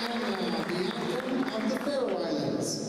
Anna, the anthem of the Faroe Islands.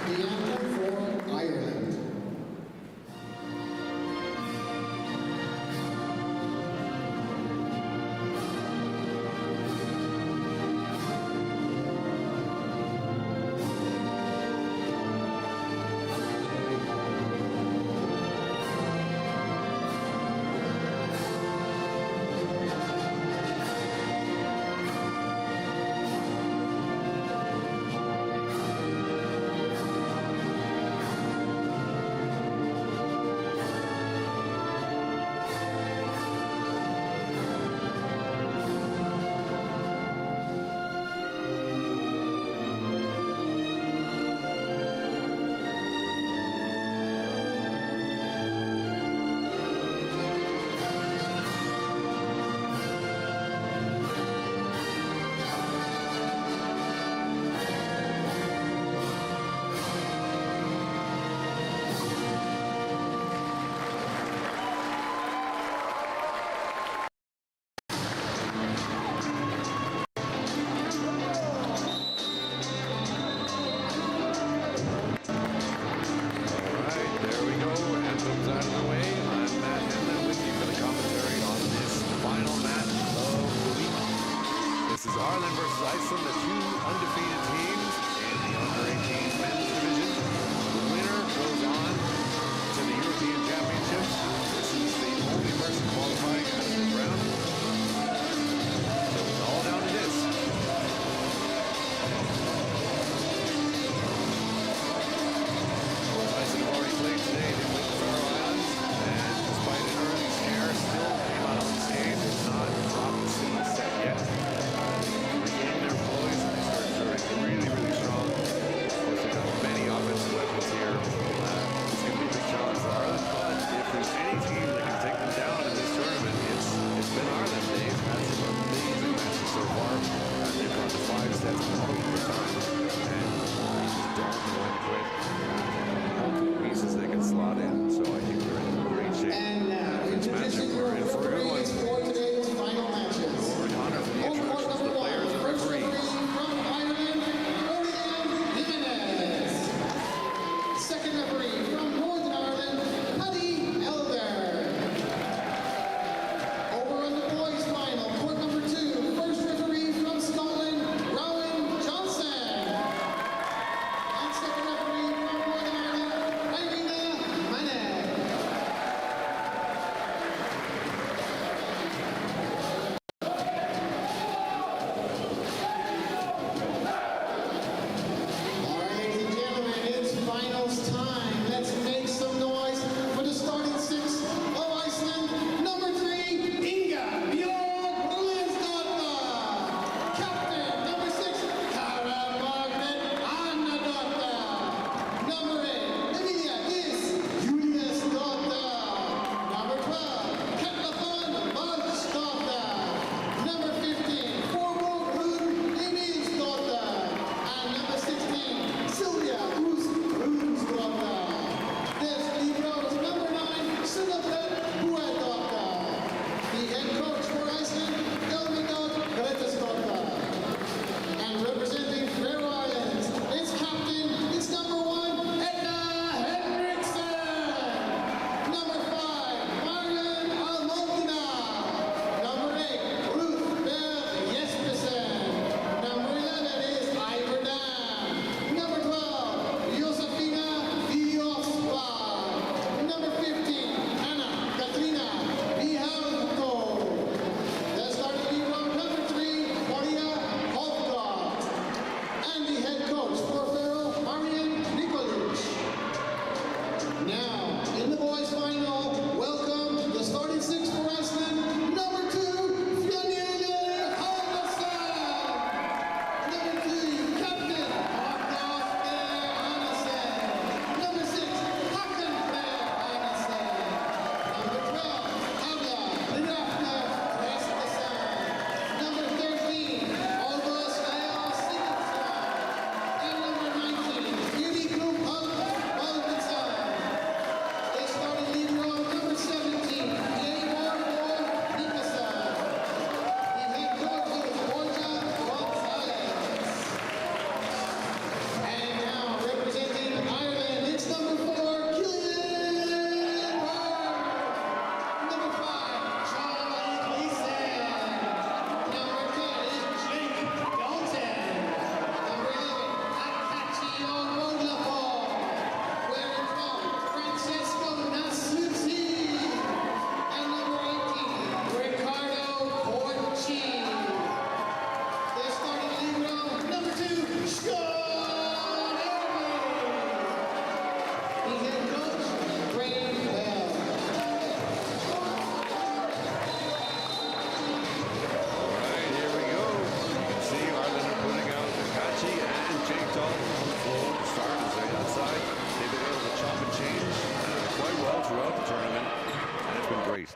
The anthem for Ireland. Ireland versus Iceland, the two undefeated teams in the under-18 men's division. The winner goes on to the European Championships. This is the only person qualifying out of this round. So it's all down to this. Iceland have already played today. They played the Faroe Islands, and despite an early scare, still came out unscathed. It's not dropped the single set yet. Regained their poise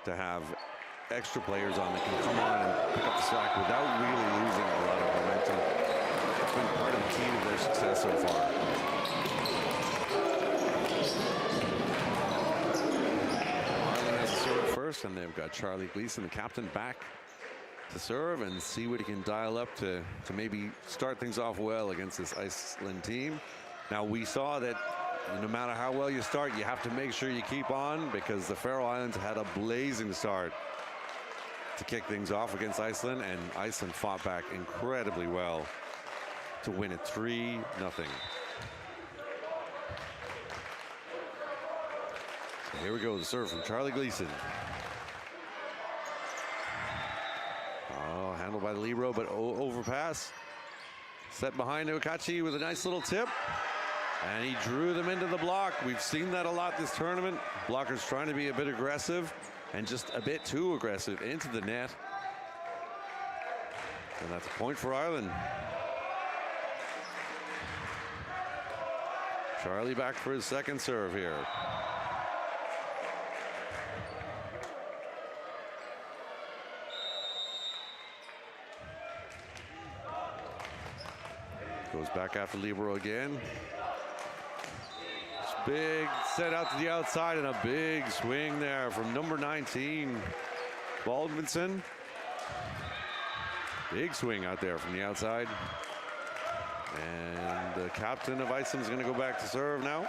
to have extra players on that can come on and pick up the slack without really losing a lot of momentum. It's been part of the key to their success so far. Ireland has to serve first, and they've got Charlie Gleason, the captain, back to serve and see what he can dial up to maybe start things off well against this Iceland team. Now, we saw that no matter how well you start, you have to make sure you keep on, because the Faroe Islands had a blazing start to kick things off against Iceland, and Iceland fought back incredibly well to win it 3-0. So here we go, the serve from Charlie Gleason. Oh, handled by the libero, but overpass. Set behind Okachi with a nice little tip. And he drew them into the block. We've seen that a lot this tournament. Blockers trying to be a bit aggressive and just a bit too aggressive into the net. And that's a point for Ireland. Charlie back for his second serve here. Goes back after libero again. Big set out to the outside and a big swing there from number 19, Baldwinson. Big swing out there from the outside. And the captain of Iceland is going to go back to serve now.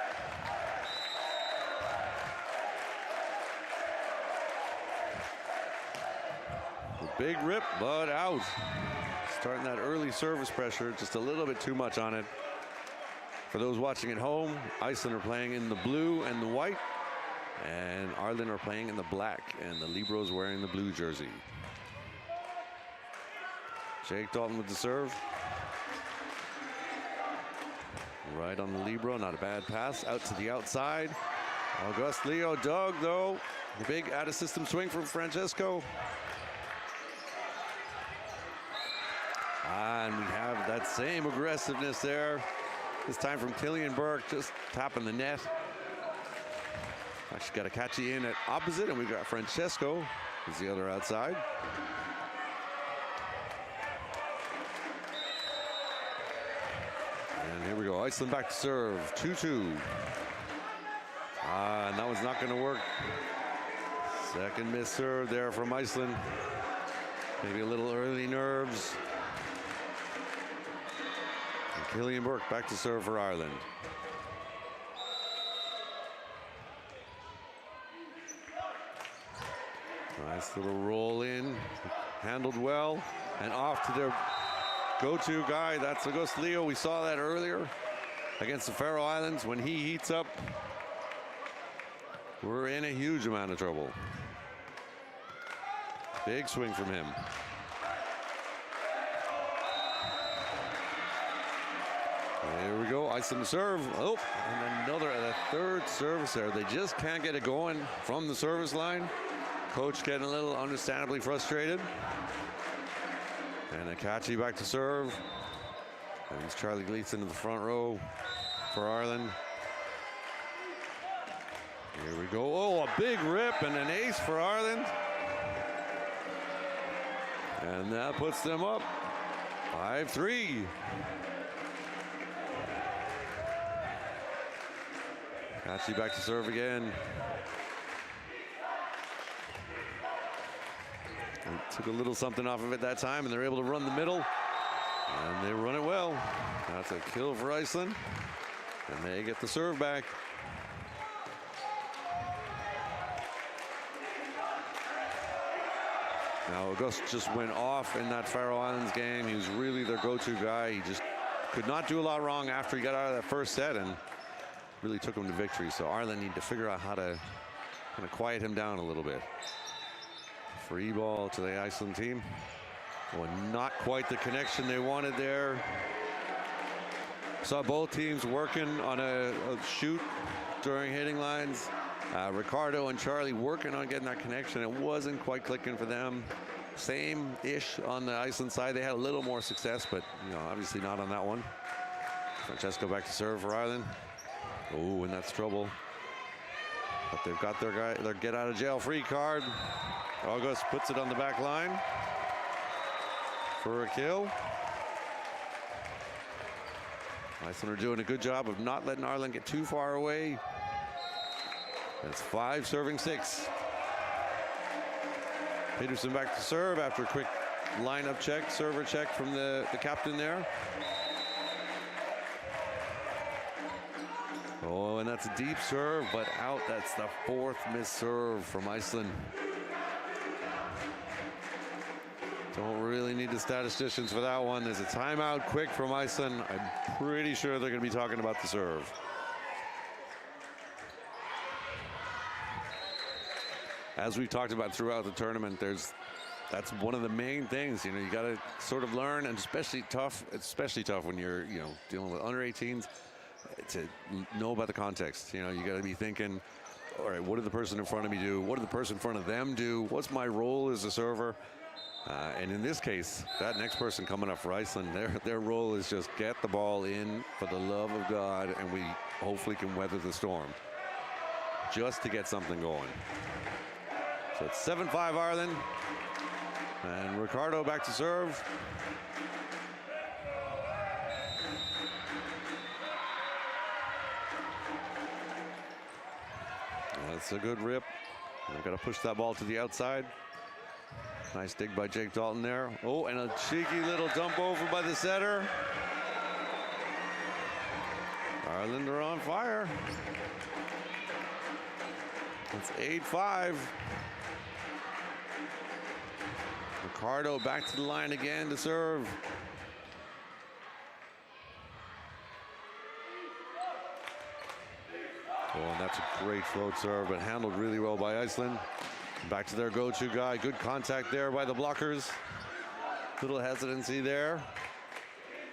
A big rip, but out. Starting that early service pressure, just a little bit too much on it. For those watching at home, Iceland are playing in the blue and the white, and Ireland are playing in the black, and the libero's wearing the blue jersey. Jake Dalton with the serve. Right on the libero, not a bad pass, out to the outside. August Leo dug, though. The big out-of-system swing from Francesco. And we have that same aggressiveness there. This time from Killian Burke, just tapping the net. Actually got Akachi in at opposite, and we've got Francesco as the other outside. And here we go, Iceland back to serve, 2-2. And that was not going to work. Second miss serve there from Iceland. Maybe a little early nerves. Killian Burke back to serve for Ireland. Nice little roll in, handled well, and off to their go-to guy. That's August Leo. We saw that earlier against the Faroe Islands. When he heats up, we're in a huge amount of trouble. Big swing from him. There we go, Iceland serve. Oh, and a third service there. They just can't get it going from the service line. Coach getting a little understandably frustrated. And Akachi back to serve. And it's Charlie Gleason in the front row for Ireland. Here we go. Oh, a big rip and an ace for Ireland. And that puts them up 5-3. Akachi back to serve again. And took a little something off of it that time, and they're able to run the middle. And they run it well. That's a kill for Iceland. And they get the serve back. Now, August just went off in that Faroe Islands game. He was really their go-to guy. He just could not do a lot wrong after he got out of that first set and really took him to victory. So Ireland need to figure out how to kind of quiet him down a little bit. Free ball to the Iceland team. Well, not quite the connection they wanted there. Saw both teams working on a shoot during hitting lines. Ricardo and Charlie working on getting that connection. It wasn't quite clicking for them. Same-ish on the Iceland side. They had a little more success, but obviously not on that one. Francesco back to serve for Ireland. Oh, and that's trouble. But they've got their get out of jail free card. August puts it on the back line for a kill. Iceland are doing a good job of not letting Ireland get too far away. That's 5 serving 6. Peterson back to serve after a quick lineup check, server check from the captain there. Oh, and that's a deep serve, but out. That's the 4th missed serve from Iceland. Don't really need the statisticians for that one. There's a timeout quick from Iceland. I'm pretty sure they're going to be talking about the serve. As we've talked about throughout the tournament, that's one of the main things. You know, you got to sort of learn, and especially tough when you're, you know, dealing with under 18s, to know about the context. You know, you got to be thinking, all right, what did the person in front of me do? What did the person in front of them do? What's my role as a server? And in this case, that next person coming up for Iceland, their role is just get the ball in for the love of God, and we hopefully can weather the storm just to get something going. So it's 7-5 Ireland, and Ricardo back to serve. That's a good rip. They've got to push that ball to the outside. Nice dig by Jake Dalton there. Oh, and a cheeky little dump over by the setter. Ireland are on fire. It's 8-5. Ricardo back to the line again to serve. Oh, and that's a great float serve, but handled really well by Iceland. Back to their go-to guy. Good contact there by the blockers. Little hesitancy there.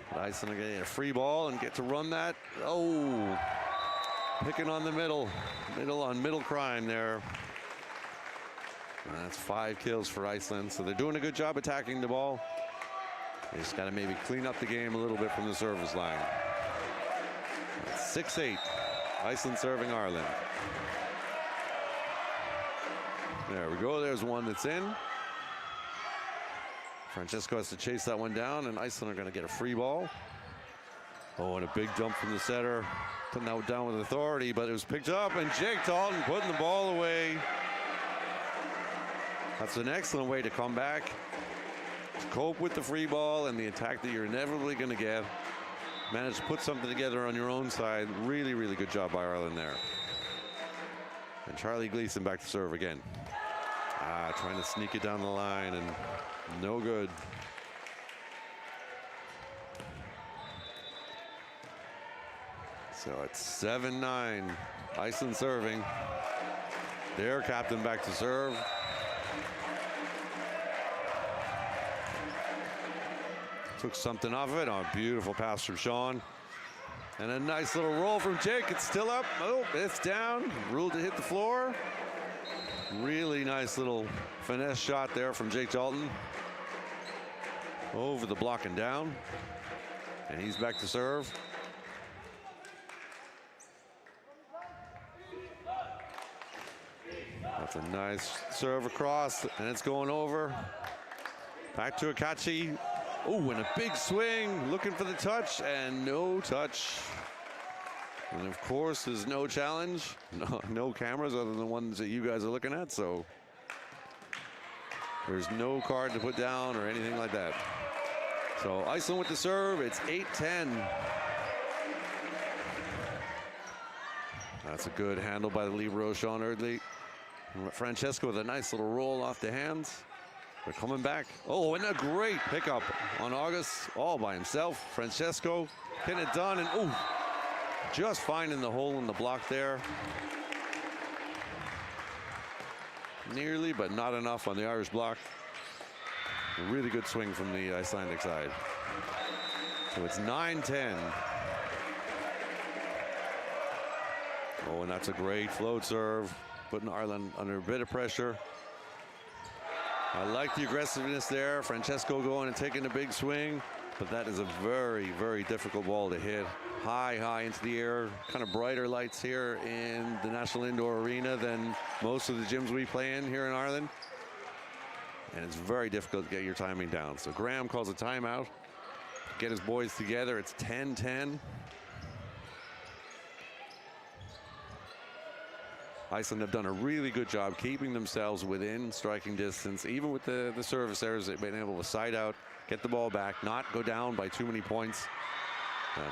But Iceland are getting a free ball and get to run that. Oh, picking on the middle on middle crime there. And that's 5 kills for Iceland. So they're doing a good job attacking the ball. They just got to maybe clean up the game a little bit from the service line. 6-8. Iceland serving Ireland. There we go. There's one that's in. Francesco has to chase that one down, and Iceland are going to get a free ball. Oh, and a big dump from the setter. Putting that one down with authority, but it was picked up, and Jake Dalton putting the ball away. That's an excellent way to come back, to cope with the free ball and the attack that you're inevitably going to get. Managed to put something together on your own side. Really, really good job by Ireland there. And Charlie Gleason back to serve again. Trying to sneak it down the line, and no good. So it's 7-9. Iceland serving. Their captain back to serve. Took something off of it. Oh, beautiful pass from Sean. And a nice little roll from Jake. It's still up. Oh, it's down. Ruled to hit the floor. Really nice little finesse shot there from Jake Dalton. Over the block and down. And he's back to serve. That's a nice serve across, and it's going over. Back to Akachi. Oh, and a big swing, looking for the touch, and no touch. And of course, there's no challenge, no cameras other than the ones that you guys are looking at, so there's no card to put down or anything like that. So Iceland with the serve, it's 8-10. That's a good handle by the libero, Sean Eardley. Francesco with a nice little roll off the hands. They're coming back. Oh, and a great pickup on August, all by himself. Francesco getting it done, and oh, just finding the hole in the block there. Nearly, but not enough on the Irish block. A really good swing from the Icelandic side. So it's 9-10. Oh, and that's a great float serve, putting Ireland under a bit of pressure. I like the aggressiveness there. Francesco going and taking a big swing. But that is a very, very difficult ball to hit. High, high into the air. Kind of brighter lights here in the National Indoor Arena than most of the gyms we play in here in Ireland. And it's very difficult to get your timing down. So Graham calls a timeout. Get his boys together. It's 10-10. Iceland have done a really good job keeping themselves within striking distance, even with the service errors. They've been able to side out, get the ball back, not go down by too many points.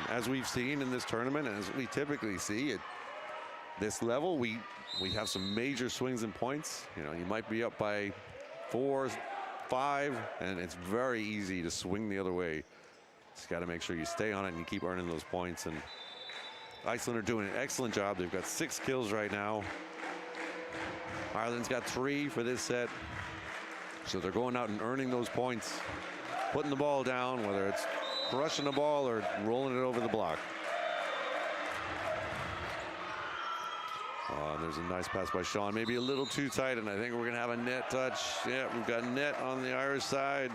As we've seen in this tournament, and as we typically see at this level, we have some major swings in points. You know, you might be up by 4, 5, and it's very easy to swing the other way. Just got to make sure you stay on it and you keep earning those points. And Iceland are doing an excellent job. They've got 6 kills right now. Ireland's got 3 for this set. So they're going out and earning those points, putting the ball down, whether it's crushing the ball or rolling it over the block. There's a nice pass by Sean, maybe a little too tight, and I think we're going to have a net touch. Yeah, we've got net on the Irish side.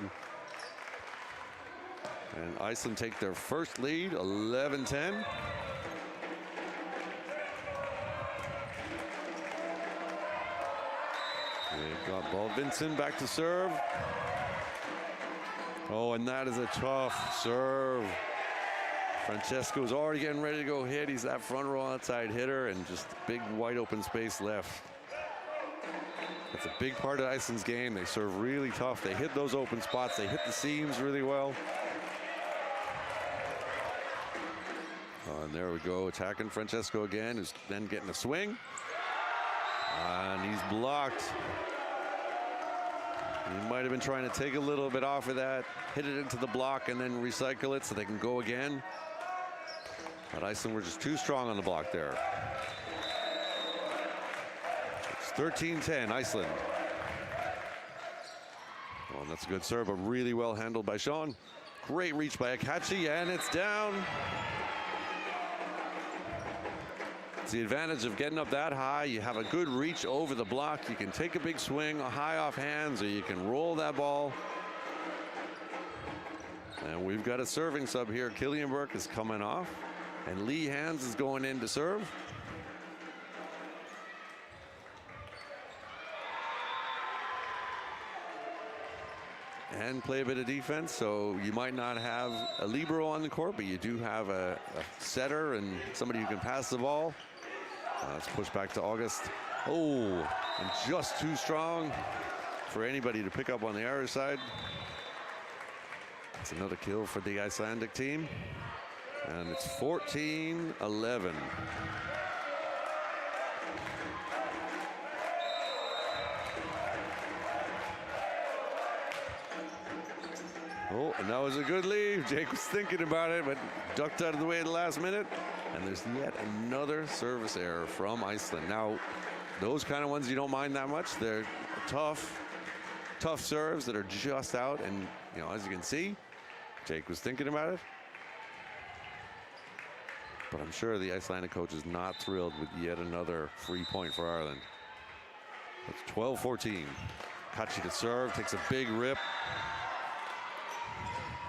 And Iceland take their first lead, 11-10. They've got ball. Vincent back to serve. Oh, and that is a tough serve. Francesco's already getting ready to go hit. He's that front row outside hitter, and just big wide open space left. That's a big part of Iceland's game. They serve really tough. They hit those open spots. They hit the seams really well. And there we go, attacking Francesco again, who's then getting a swing. And he's blocked. He might have been trying to take a little bit off of that, hit it into the block, and then recycle it so they can go again. But Iceland were just too strong on the block there. It's 13-10, Iceland. Oh, and that's a good serve, but really well handled by Sean. Great reach by Akachi, and it's down. It's the advantage of getting up that high. You have a good reach over the block. You can take a big swing high off hands, or you can roll that ball. And we've got a serving sub here. Killian Burke is coming off, and Lee Hands is going in to serve. And play a bit of defense, so you might not have a libero on the court, but you do have a setter and somebody who can pass the ball. Let's push back to August. Oh, and just too strong for anybody to pick up on the Irish side. It's another kill for the Icelandic team. And it's 14-11. Oh, and that was a good leave. Jake was thinking about it, but ducked out of the way at the last minute. And there's yet another service error from Iceland. Now, those kind of ones you don't mind that much. They're tough serves that are just out. And, you know, as you can see, Jake was thinking about it. But I'm sure the Icelandic coach is not thrilled with yet another free point for Ireland. It's 12-14. Kachi to serve, takes a big rip.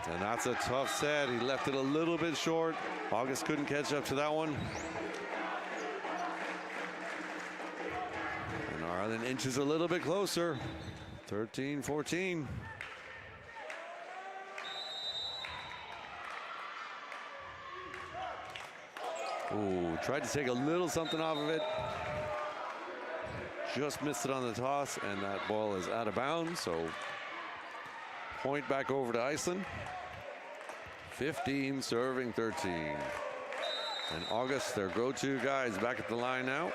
And that's a tough set. He left it a little bit short. August couldn't catch up to that one. And Ireland inches a little bit closer. 13-14. Ooh, tried to take a little something off of it. Just missed it on the toss, and that ball is out of bounds. So point back over to Iceland. 15 serving 13. And August, their go-to guy, is back at the line now.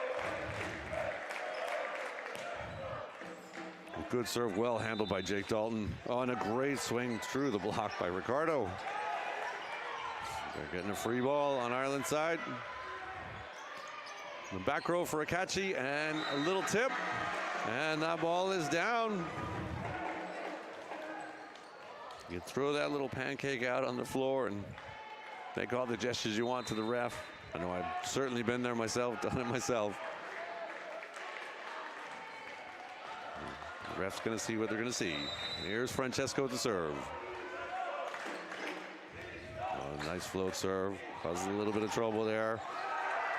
A good serve, well handled by Jake Dalton. Oh, and a great swing through the block by Ricardo. They're getting a free ball on Ireland's side. The back row for Akachi, and a little tip. And that ball is down. You throw that little pancake out on the floor and make all the gestures you want to the ref. I know I've certainly been there myself, done it myself. The ref's going to see what they're going to see. Here's Francesco to serve. Nice float serve. Causes a little bit of trouble there.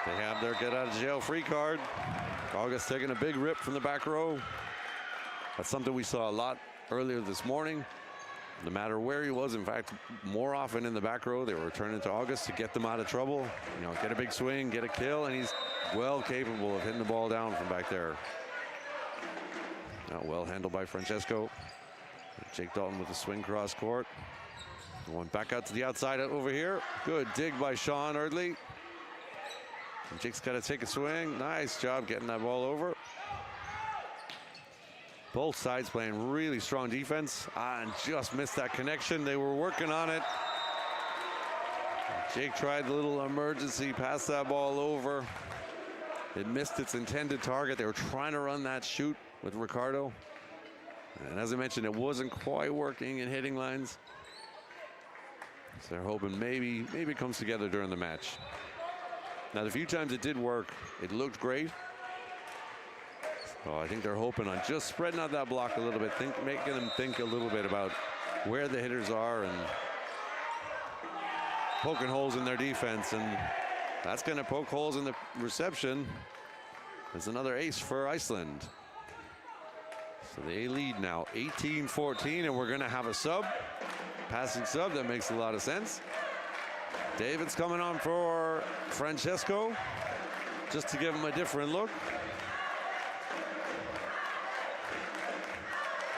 They have their get out of jail free card. August taking a big rip from the back row. That's something we saw a lot earlier this morning. No matter where he was, in fact, more often in the back row, they were returning to August to get them out of trouble. You know, get a big swing, get a kill, and he's well capable of hitting the ball down from back there. Now well handled by Francesco. Jake Dalton with a swing cross court. Going back out to the outside over here. Good dig by Sean Eardley. And Jake's got to take a swing. Nice job getting that ball over. Both sides playing really strong defense. And just missed that connection. They were working on it. Jake tried a little emergency, passed that ball over. It missed its intended target. They were trying to run that shoot with Ricardo. And as I mentioned, it wasn't quite working in hitting lines. So they're hoping maybe it comes together during the match. Now, the few times it did work, it looked great. So I think they're hoping on just spreading out that block a little bit, making them think a little bit about where the hitters are and poking holes in their defense. And that's going to poke holes in the reception. There's another ace for Iceland. So they lead now 18-14, and we're going to have a sub. Passing sub, that makes a lot of sense. David's coming on for Francesco, just to give him a different look.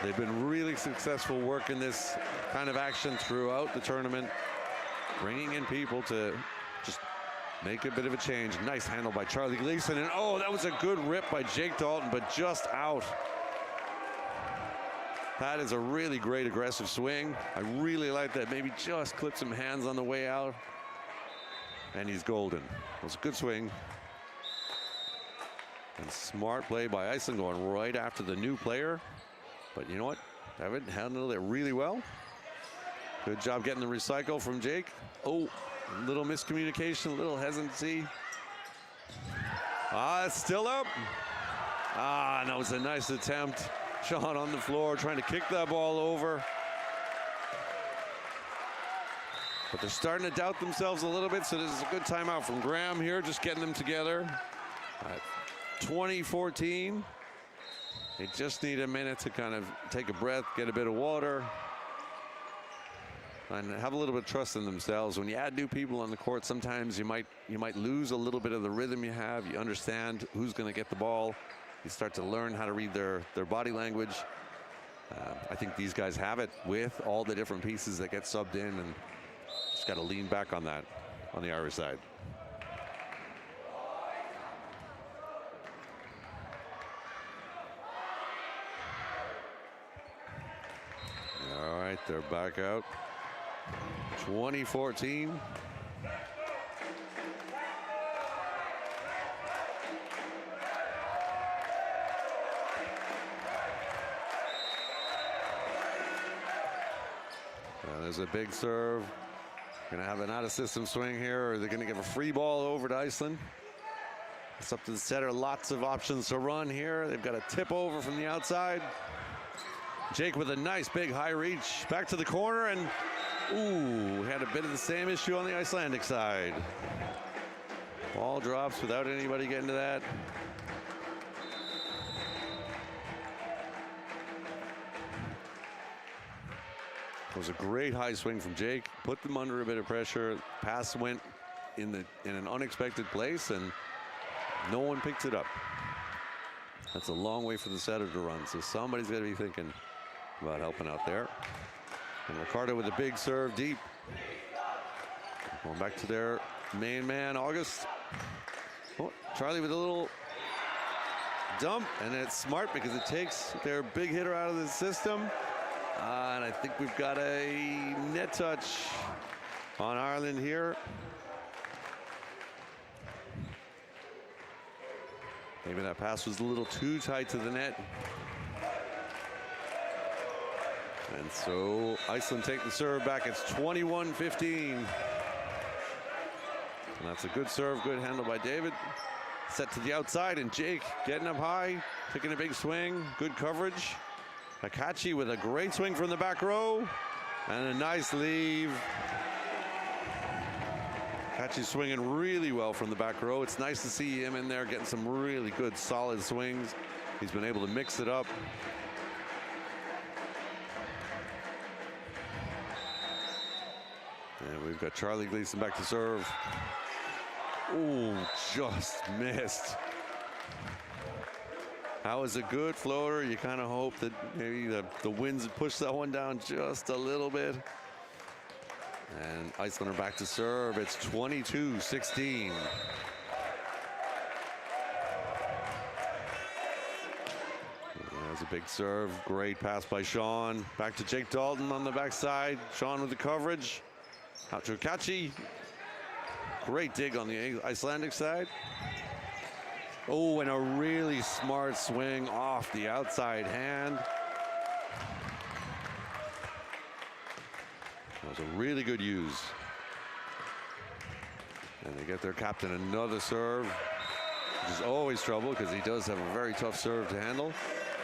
They've been really successful working this kind of action throughout the tournament, bringing in people to just make a bit of a change. Nice handle by Charlie Gleason, and oh, that was a good rip by Jake Dalton, but just out. That is a really great aggressive swing. I really like that. Maybe just clip some hands on the way out. And he's golden. It was a good swing. And smart play by Iceland going right after the new player. But you know what? David handled it really well. Good job getting the recycle from Jake. Oh, a little miscommunication, a little hesitancy. It's still up. And that was a nice attempt. Sean on the floor trying to kick that ball over. But they're starting to doubt themselves a little bit, so this is a good timeout from Graham here, just getting them together. 20-14. They just need a minute to kind of take a breath, get a bit of water, and have a little bit of trust in themselves. When you add new people on the court, sometimes you might lose a little bit of the rhythm you have. You understand who's going to get the ball. You start to learn how to read their body language. I think these guys have it with all the different pieces that get subbed in, and just got to lean back on that on the Irish side. All right, they're back out. 20-14. There's a big serve. Gonna have an out-of-system swing here, or they're gonna give a free ball over to Iceland. It's up to the setter. Lots of options to run here. They've got a tip over from the outside. Jake with a nice big high reach back to the corner, and ooh, we had a bit of the same issue on the Icelandic side. Ball drops without anybody getting to that. It was a great high swing from Jake, put them under a bit of pressure. Pass went in an unexpected place, and no one picked it up. That's a long way for the setter to run, so somebody's got to be thinking about helping out there. And Ricardo with a big serve deep. Going back to their main man, August. Oh, Charlie with a little dump, and it's smart because it takes their big hitter out of the system. And I think we've got a net touch on Ireland here. Maybe that pass was a little too tight to the net. And so Iceland take the serve back. It's 21-15. And that's a good serve, good handle by David. Set to the outside, and Jake getting up high, taking a big swing, good coverage. Akachi with a great swing from the back row, and a nice leave. Kachi's swinging really well from the back row. It's nice to see him in there getting some really good, solid swings. He's been able to mix it up. And we've got Charlie Gleason back to serve. Oh, just missed. That was a good floater. You kind of hope that maybe the winds would push that one down just a little bit. And Iceland are back to serve. It's 22-16. That was a big serve. Great pass by Sean. Back to Jake Dalton on the backside. Sean with the coverage. Out to Kachi. Great dig on the Icelandic side. Oh, and a really smart swing off the outside hand. That was a really good use. And they get their captain another serve, which is always trouble because he does have a very tough serve to handle.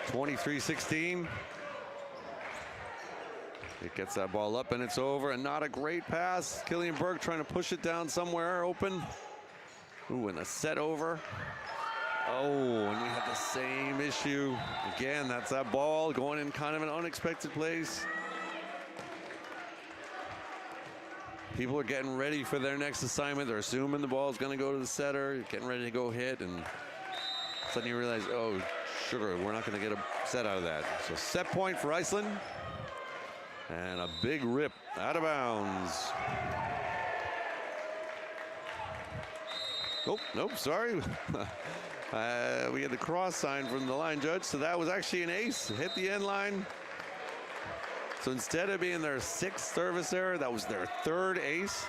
23-16. It gets that ball up and it's over, and not a great pass. Killian Burke trying to push it down somewhere open. Ooh, and a set over. Oh, and we had the same issue. Again, that's that ball going in kind of an unexpected place. People are getting ready for their next assignment. They're assuming the ball is going to go to the setter, getting ready to go hit, and suddenly you realize, oh, sugar, we're not going to get a set out of that. So set point for Iceland. And a big rip out of bounds. Oh, nope, sorry. We had the cross sign from the line judge, so that was actually an ace. Hit the end line. So instead of being their sixth service error, that was their third ace.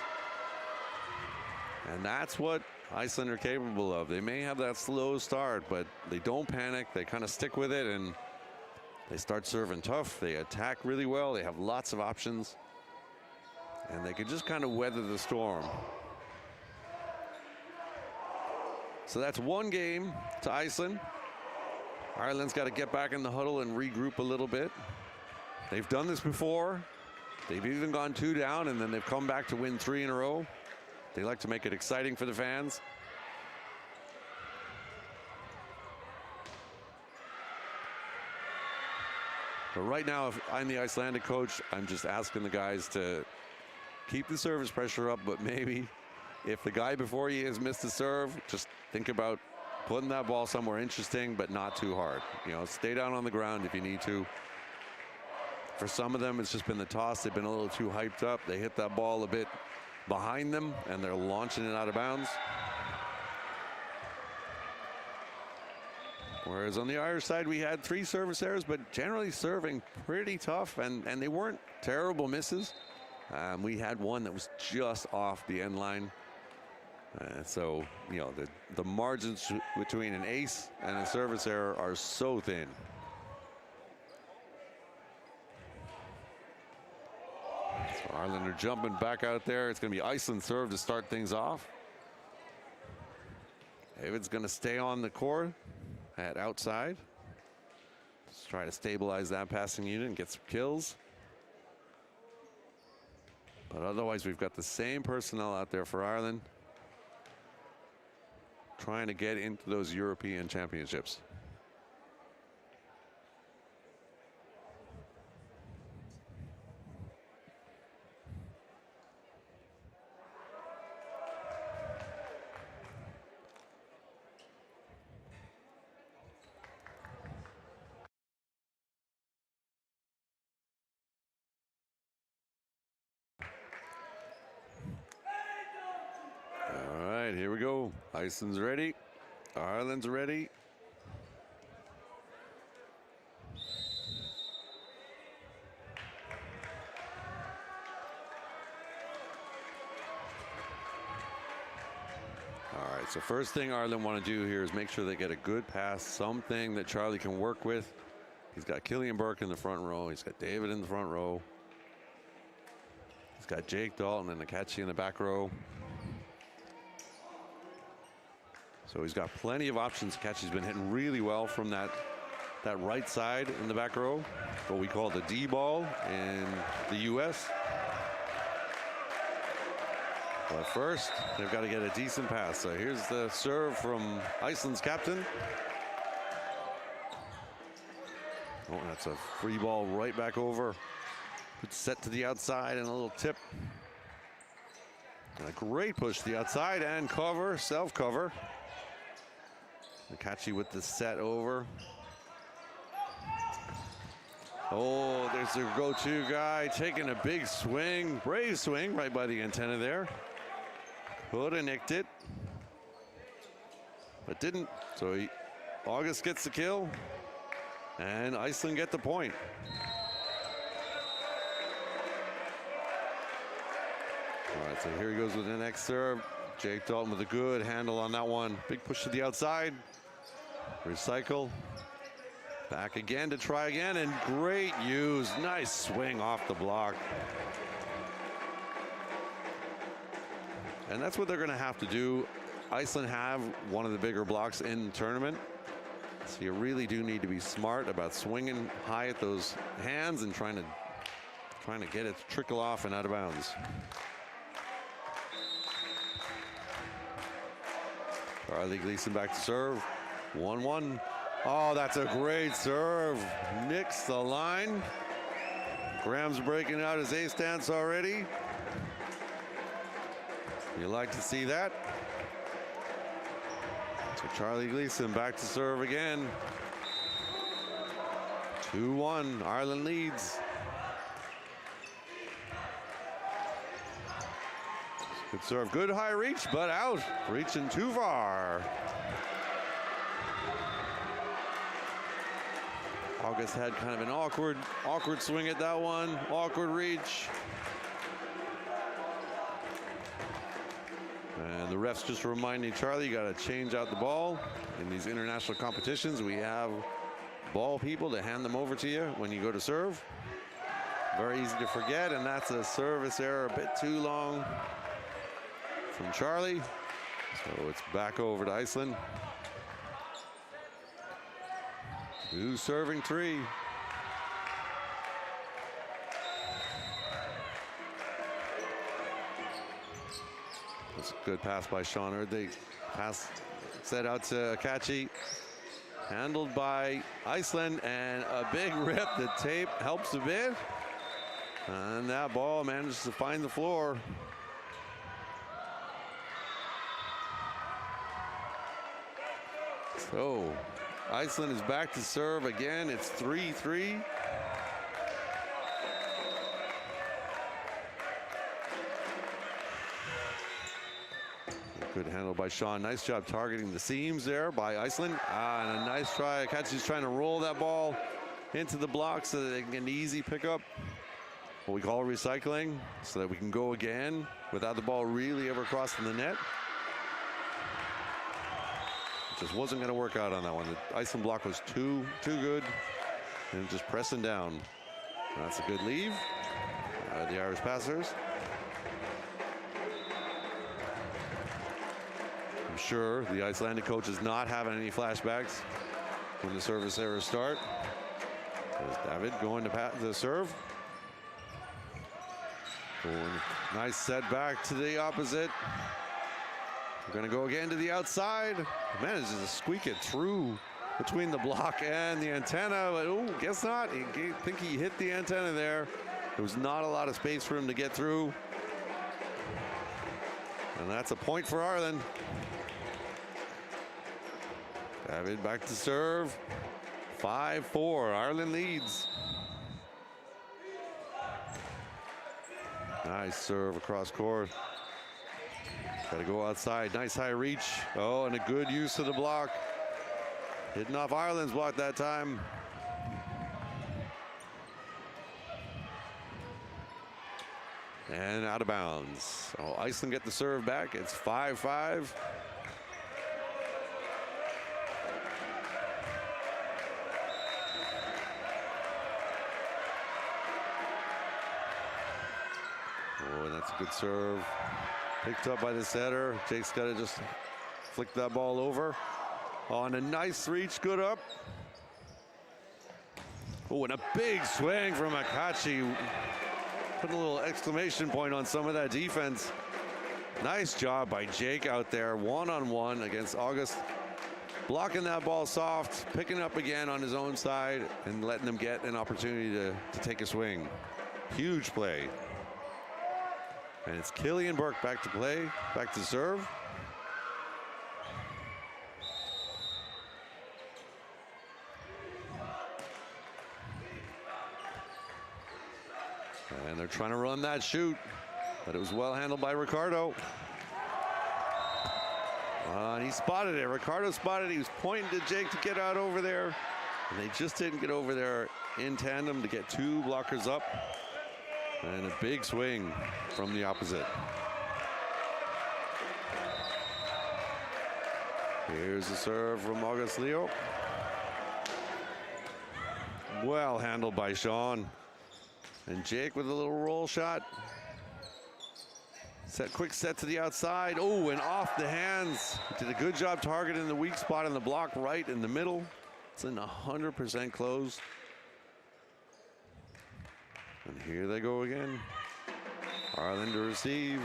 And that's what Iceland are capable of. They may have that slow start, but they don't panic. They kind of stick with it, and they start serving tough. They attack really well. They have lots of options. And they can just kind of weather the storm. So that's one game to Iceland. Ireland's got to get back in the huddle and regroup a little bit. They've done this before. They've even gone 2 down, and then they've come back to win 3 in a row. They like to make it exciting for the fans. But right now, if I'm the Icelandic coach, I'm just asking the guys to keep the service pressure up, but maybe if the guy before you has missed a serve, just think about putting that ball somewhere interesting, but not too hard. You know, stay down on the ground if you need to. For some of them, it's just been the toss. They've been a little too hyped up. They hit that ball a bit behind them, and they're launching it out of bounds. Whereas on the Irish side, we had 3 service errors, but generally serving pretty tough, and they weren't terrible misses. We had one that was just off the end line. So, you know, the margins between an ace and a service error are so thin. So Ireland are jumping back out there. It's going to be Iceland serve to start things off. David's going to stay on the court at outside. Just try to stabilize that passing unit and get some kills. But otherwise, we've got the same personnel out there for Ireland, trying to get into those European championships. All right, here we go. Iceland's ready. Ireland's ready. All right, so first thing Ireland want to do here is make sure they get a good pass, something that Charlie can work with. He's got Killian Burke in the front row. He's got David in the front row. He's got Jake Dalton and Akachi in the back row. So he's got plenty of options. Akachi's been hitting really well from that right side in the back row, what we call the D ball in the U.S. But first, they've got to get a decent pass. So here's the serve from Iceland's captain. Oh, that's a free ball right back over. Good set to the outside and a little tip. And a great push to the outside and cover, self-cover. Nakachi with the set over. Oh, there's their go-to guy taking a big swing, brave swing right by the antenna there. Could have nicked it, but didn't. So August gets the kill, and Iceland get the point. All right, so here he goes with the next serve. Jake Dalton with a good handle on that one. Big push to the outside. Recycle. Back again to try again, and great use. Nice swing off the block. And that's what they're going to have to do. Iceland have one of the bigger blocks in the tournament. So you really do need to be smart about swinging high at those hands and trying to get it to trickle off and out of bounds. Charlie Gleason back to serve. 1-1. Oh, that's a great serve. Nicks the line. Graham's breaking out his ace stance already. You like to see that. So Charlie Gleason back to serve again. 2-1, Ireland leads. Good serve, good high reach, but out. Reaching too far. August had kind of an awkward swing at that one. Awkward reach. And the refs just reminding Charlie, you got to change out the ball. In these international competitions, we have ball people to hand them over to you when you go to serve. Very easy to forget, and that's a service error a bit too long from Charlie. So it's back over to Iceland. Who's serving three? That's a good pass by Sean Erddig. Pass set out to Akachi. Handled by Iceland, and a big rip. The tape helps a bit. And that ball manages to find the floor. So Iceland is back to serve again. It's 3-3. Good handle by Sean. Nice job targeting the seams there by Iceland. And a nice try. Akachi's trying to roll that ball into the block so that they can get an easy pickup. What we call recycling, so that we can go again without the ball really ever crossing the net. Just wasn't going to work out on that one. The Iceland block was too good, and just pressing down. That's a good leave. The Irish passers. I'm sure the Icelandic coach is not having any flashbacks when the service errors start. There's David going to the serve. Nice set back to the opposite. We're going to go again to the outside. Manages to squeak it through between the block and the antenna. But, oh, guess not. I think he hit the antenna there. There was not a lot of space for him to get through. And that's a point for Ireland. David back to serve. 5-4. Ireland leads. Nice serve across court. Got to go outside. Nice high reach. Oh, and a good use of the block. Hitting off Ireland's block that time. And out of bounds. So Iceland get the serve back. It's 5-5. Oh, and that's a good serve. Picked up by the setter. Jake's got to just flick that ball over. Oh, and a nice reach, good up. Oh, and a big swing from Akachi. Put a little exclamation point on some of that defense. Nice job by Jake out there, one-on-one against August. Blocking that ball soft, picking it up again on his own side, and letting them get an opportunity to take a swing. Huge play. And it's Killian Burke back to play, back to serve. And they're trying to run that shoot, but it was well handled by Ricardo. And he spotted it. Ricardo spotted it. He was pointing to Jake to get out over there. And they just didn't get over there in tandem to get two blockers up. And a big swing from the opposite. Here's the serve from August Leo. Well handled by Sean. And Jake with a little roll shot. Quick set to the outside. Oh, and off the hands. Did a good job targeting the weak spot in the block right in the middle. It's in 100% close. And here they go again. Ireland to receive.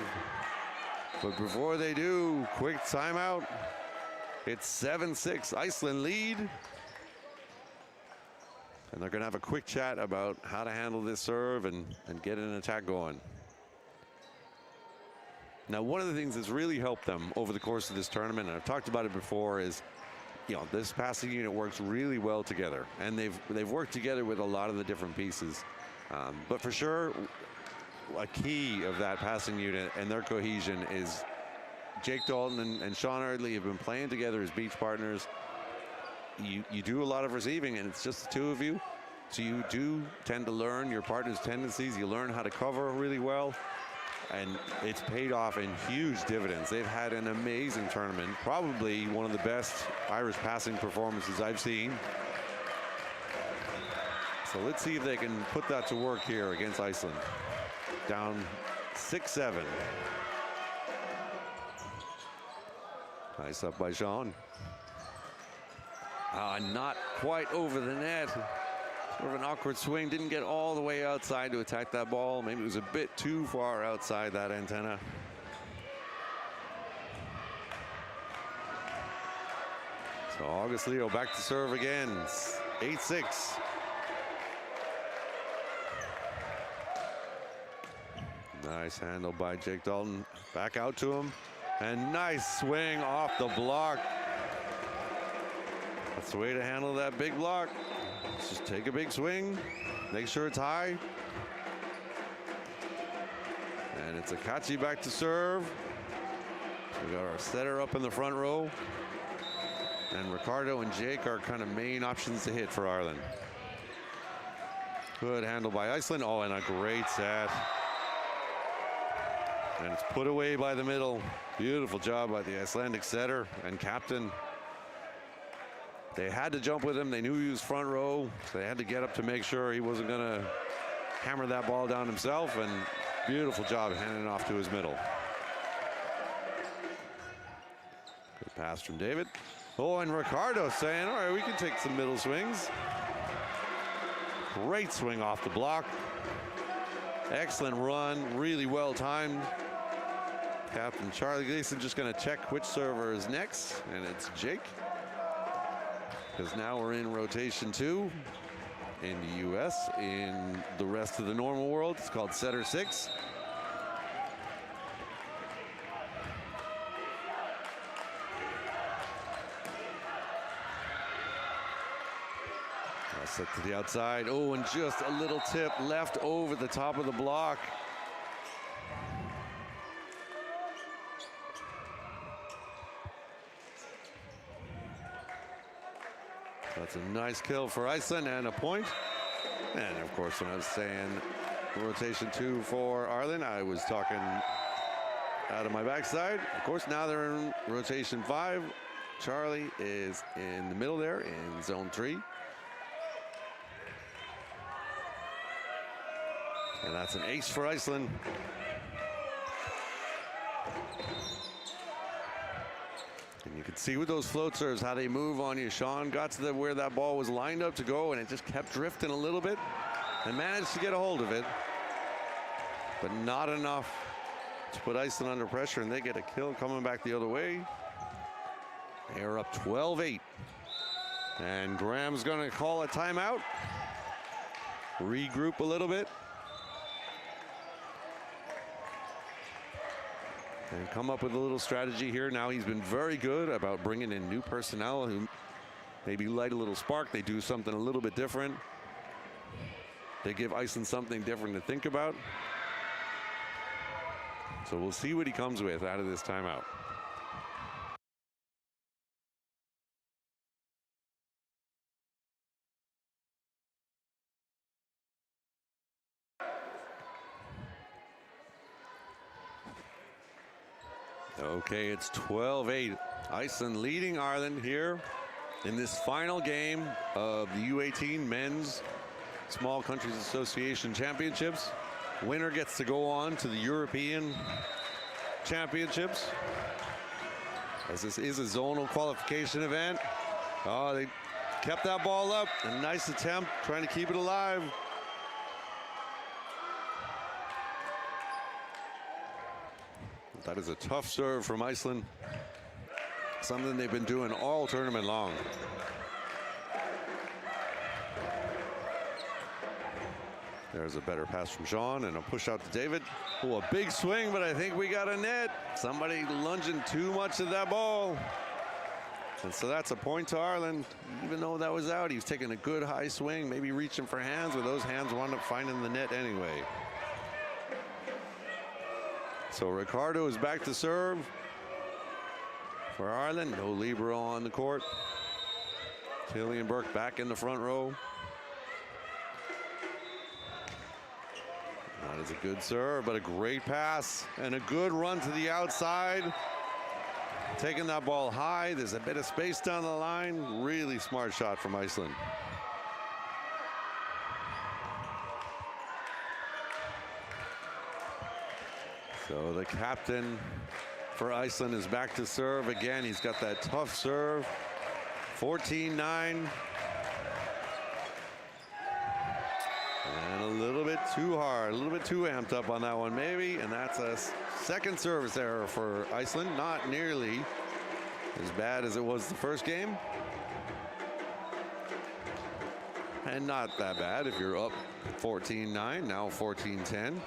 But before they do, quick timeout. It's 7-6, Iceland lead. And they're gonna have a quick chat about how to handle this serve and get an attack going. Now, one of the things that's really helped them over the course of this tournament, and I've talked about it before, is, you know, this passing unit works really well together, and they've worked together with a lot of the different pieces. But for sure, a key of that passing unit and their cohesion is Jake Dalton and Sean Ardley have been playing together as beach partners. You do a lot of receiving, and it's just the two of you, so you do tend to learn your partner's tendencies. You learn how to cover really well. And it's paid off in huge dividends. They've had an amazing tournament, probably one of the best Irish passing performances I've seen. So let's see if they can put that to work here against Iceland. Down 6-7. Nice up by Sean. Not quite over the net. Sort of an awkward swing, didn't get all the way outside to attack that ball. Maybe it was a bit too far outside that antenna. So August Leo back to serve again, 8-6. Nice handle by Jake Dalton, back out to him, and nice swing off the block. That's the way to handle that big block. Just take a big swing, make sure it's high. And it's Akachi back to serve. We got our setter up in the front row. And Ricardo and Jake are kind of main options to hit for Ireland. Good handle by Iceland. Oh, and a great set. And it's put away by the middle. Beautiful job by the Icelandic setter and captain. They had to jump with him. They knew he was front row. So they had to get up to make sure he wasn't going to hammer that ball down himself. And beautiful job handing it off to his middle. Good pass from David. Oh, and Ricardo saying, all right, we can take some middle swings. Great swing off the block. Excellent run, really well timed. Captain Charlie Gleason just going to check which server is next, and it's Jake. Because now we're in rotation 2 in the US. In the rest of the normal world, it's called setter 6. Set to the outside. Oh, and just a little tip left over the top of the block. That's a nice kill for Iceland and a point. And of course, when I was saying rotation 2 for Ireland, I was talking out of my backside. Of course, now they're in rotation 5. Charlie is in the middle there in zone 3. And that's an ace for Iceland. And you can see with those float serves how they move on you. Sean got to where that ball was lined up to go, and it just kept drifting a little bit and managed to get a hold of it, but not enough to put Iceland under pressure, and they get a kill coming back the other way. They're up 12-8. And Graham's going to call a timeout. Regroup a little bit. And come up with a little strategy here. Now he's been very good about bringing in new personnel who maybe light a little spark. They do something a little bit different. They give Iceland something different to think about. So we'll see what he comes with out of this timeout. Okay, it's 12-8. Iceland leading Ireland here in this final game of the U18 Men's Small Countries Association Championships. Winner gets to go on to the European Championships, as this is a zonal qualification event. Oh, they kept that ball up. A nice attempt, trying to keep it alive. That is a tough serve from Iceland. Something they've been doing all tournament long. There's a better pass from Sean and a push out to David. Oh, a big swing, but I think we got a net. Somebody lunging too much of that ball. And so that's a point to Ireland. Even though that was out, he was taking a good high swing, maybe reaching for hands, but those hands wound up finding the net anyway. So Ricardo is back to serve for Ireland. No libero on the court. Killian Burke back in the front row. That is a good serve, but a great pass and a good run to the outside. Taking that ball high. There's a bit of space down the line. Really smart shot from Iceland. So the captain for Iceland is back to serve again. He's got that tough serve. 14-9. And a little bit too hard, a little bit too amped up on that one maybe. And that's a second service error for Iceland. Not nearly as bad as it was the first game. And not that bad if you're up 14-9, now 14-10.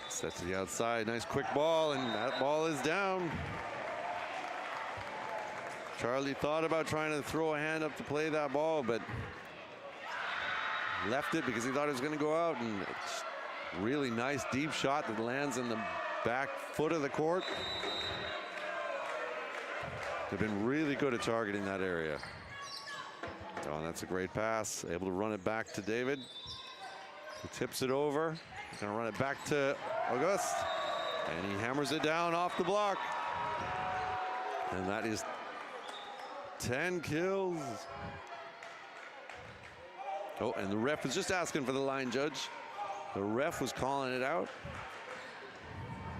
Set to the outside, nice quick ball, and that ball is down. Charlie thought about trying to throw a hand up to play that ball, but left it because he thought it was going to go out, and it's really nice deep shot that lands in the back foot of the court. They've been really good at targeting that area. Oh, and that's a great pass, able to run it back to David, who tips it over. Gonna run it back to August, and he hammers it down off the block. And that is 10 kills. Oh, and the ref was just asking for the line judge. The ref was calling it out.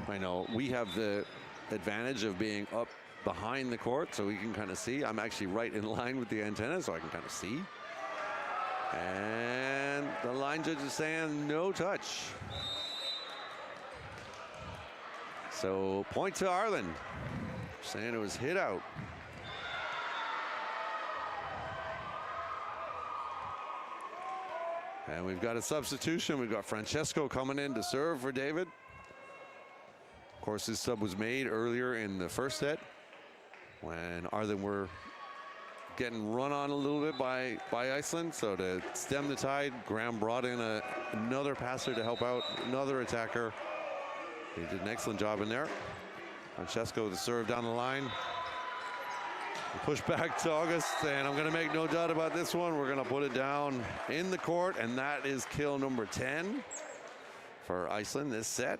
I know we have the advantage of being up behind the court, so we can kind of see. I'm actually right in line with the antenna, so I can kind of see. And the line judge is saying no touch. So point to Ireland, saying it was hit out. And we've got a substitution. We've got Francesco coming in to serve for David. Of course, this sub was made earlier in the first set when Ireland were getting run on a little bit by Iceland. So to stem the tide, Graham brought in another passer to help out, another attacker. He did an excellent job in there. Francesco to serve down the line. Push back to August, and I'm going to make no doubt about this one. We're going to put it down in the court, and that is kill number 10 for Iceland this set.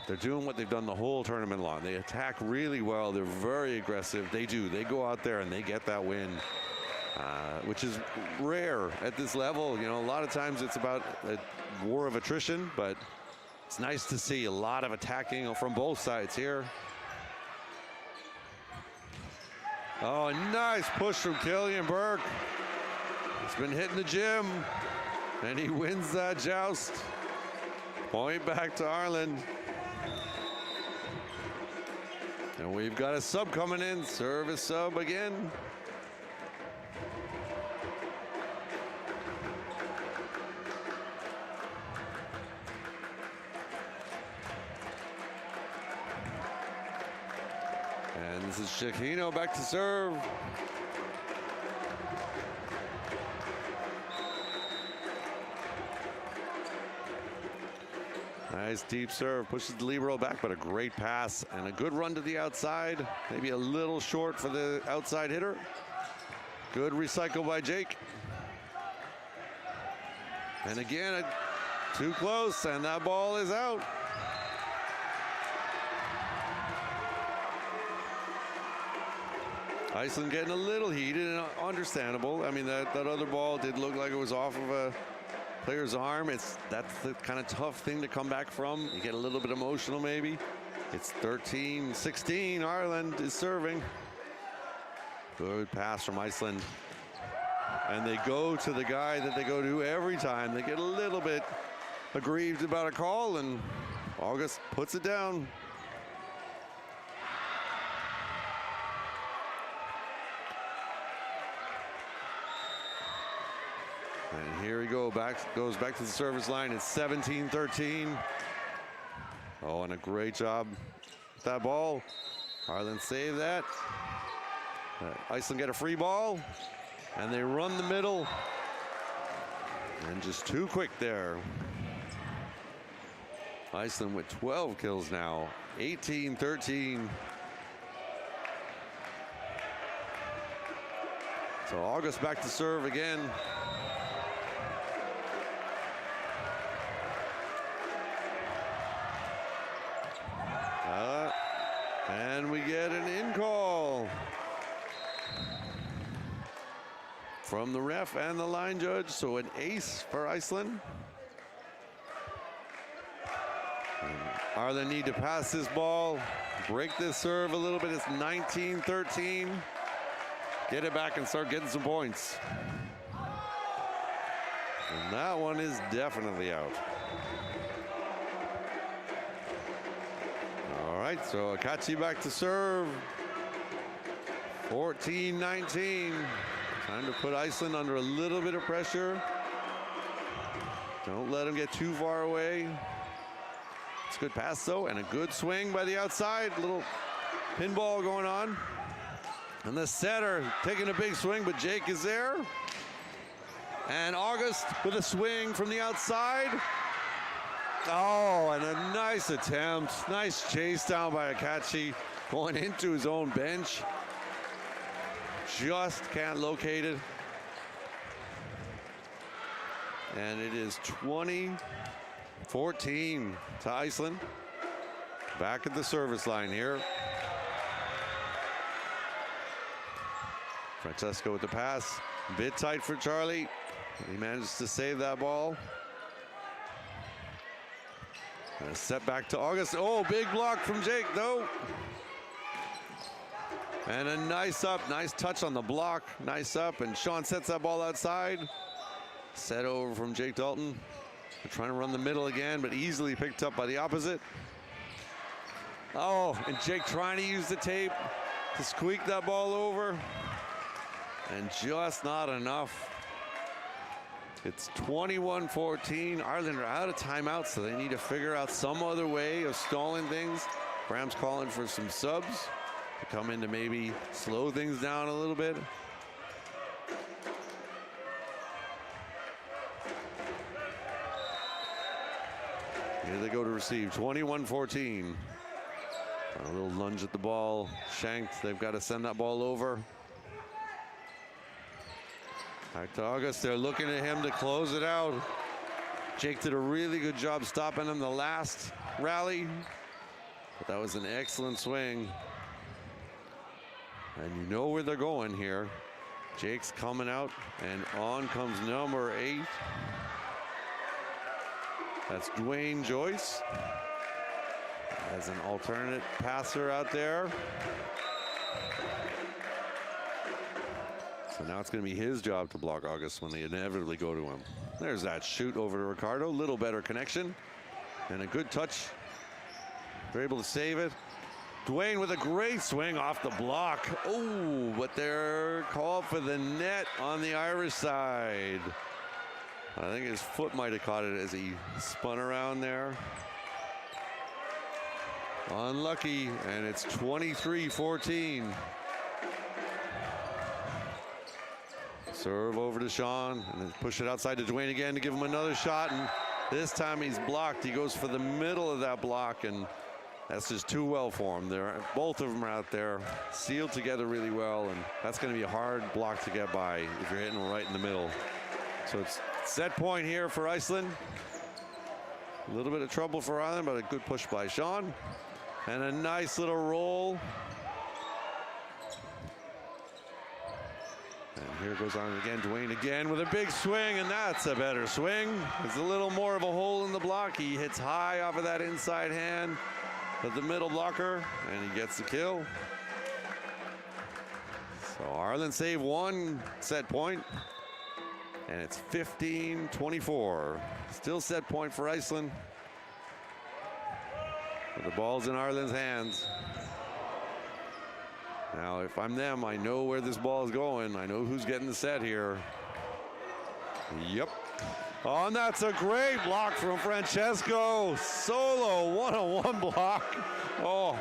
They're doing what they've done the whole tournament long. They attack really well. They're very aggressive. They do. They go out there and they get that win, which is rare at this level. You know, a lot of times it's about a war of attrition, but it's nice to see a lot of attacking from both sides here. Oh, a nice push from Killian Burke. He's been hitting the gym. And he wins that joust. Point back to Ireland. And we've got a sub coming in. Service sub again. And this is Shakino back to serve. Nice deep serve, pushes the libero back, but a great pass and a good run to the outside. Maybe a little short for the outside hitter. Good recycle by Jake. And again, too close, and that ball is out. Iceland getting a little heated and understandable. I mean, that other ball did look like it was off of a player's arm. That's the kind of tough thing to come back from. You get a little bit emotional maybe. It's 13-16. Ireland is serving. Good pass from Iceland. And they go to the guy that they go to every time. They get a little bit aggrieved about a call, and August puts it down. And here we go, goes back to the service line. It's 17-13. Oh, and a great job with that ball. Ireland save that. Iceland get a free ball, and they run the middle. And just too quick there. Iceland with 12 kills now, 18-13. So August back to serve again. And we get an in call from the ref and the line judge. So an ace for Iceland. And Ireland need to pass this ball, break this serve a little bit. It's 19-13. Get it back and start getting some points. And that one is definitely out. All right, so Akachi back to serve. 14-19. Time to put Iceland under a little bit of pressure. Don't let them get too far away. It's a good pass though, and a good swing by the outside. Little pinball going on. And the setter taking a big swing, but Jake is there. And August with a swing from the outside. Oh, and a nice attempt. Nice chase down by Akachi, going into his own bench. Just can't locate it. And it is 20-14 to Iceland. Back at the service line here. Francesco with the pass. Bit tight for Charlie. He manages to save that ball. And a set back to August. Oh, big block from Jake, though. And a nice touch on the block. Nice up, and Sean sets that ball outside. Set over from Jake Dalton. They're trying to run the middle again, but easily picked up by the opposite. Oh, and Jake trying to use the tape to squeak that ball over. And just not enough. It's 21-14. Ireland are out of timeout, so they need to figure out some other way of stalling things. Graham's calling for some subs to come in to maybe slow things down a little bit. Here they go to receive, 21-14. A little lunge at the ball, shanked. They've got to send that ball over. Back to August, they're looking at him to close it out. Jake did a really good job stopping him the last rally, but that was an excellent swing. And you know where they're going here. Jake's coming out, and on comes number 8. That's Dwayne Joyce as an alternate passer out there. So now it's going to be his job to block August when they inevitably go to him. There's that shoot over to Ricardo. Little better connection. And a good touch. They're able to save it. Dwayne with a great swing off the block. Oh, but they're called for the net on the Irish side. I think his foot might have caught it as he spun around there. Unlucky, and it's 23-14. Serve over to Sean, and then push it outside to Dwayne again to give him another shot, and this time he's blocked. He goes for the middle of that block, and that's just too well for him. Both of them are out there, sealed together really well, and that's going to be a hard block to get by if you're hitting right in the middle. So it's set point here for Iceland. A little bit of trouble for Ireland, but a good push by Sean. And a nice little roll. And here goes on again, Dwayne again with a big swing, and that's a better swing. It's a little more of a hole in the block. He hits high off of that inside hand of the middle blocker, and he gets the kill. So Ireland save one set point, and it's 15-24. Still set point for Iceland. But the ball's in Ireland's hands. Now, if I'm them, I know where this ball is going. I know who's getting the set here. Yep. Oh, and that's a great block from Francesco. Solo one-on-one block. Oh,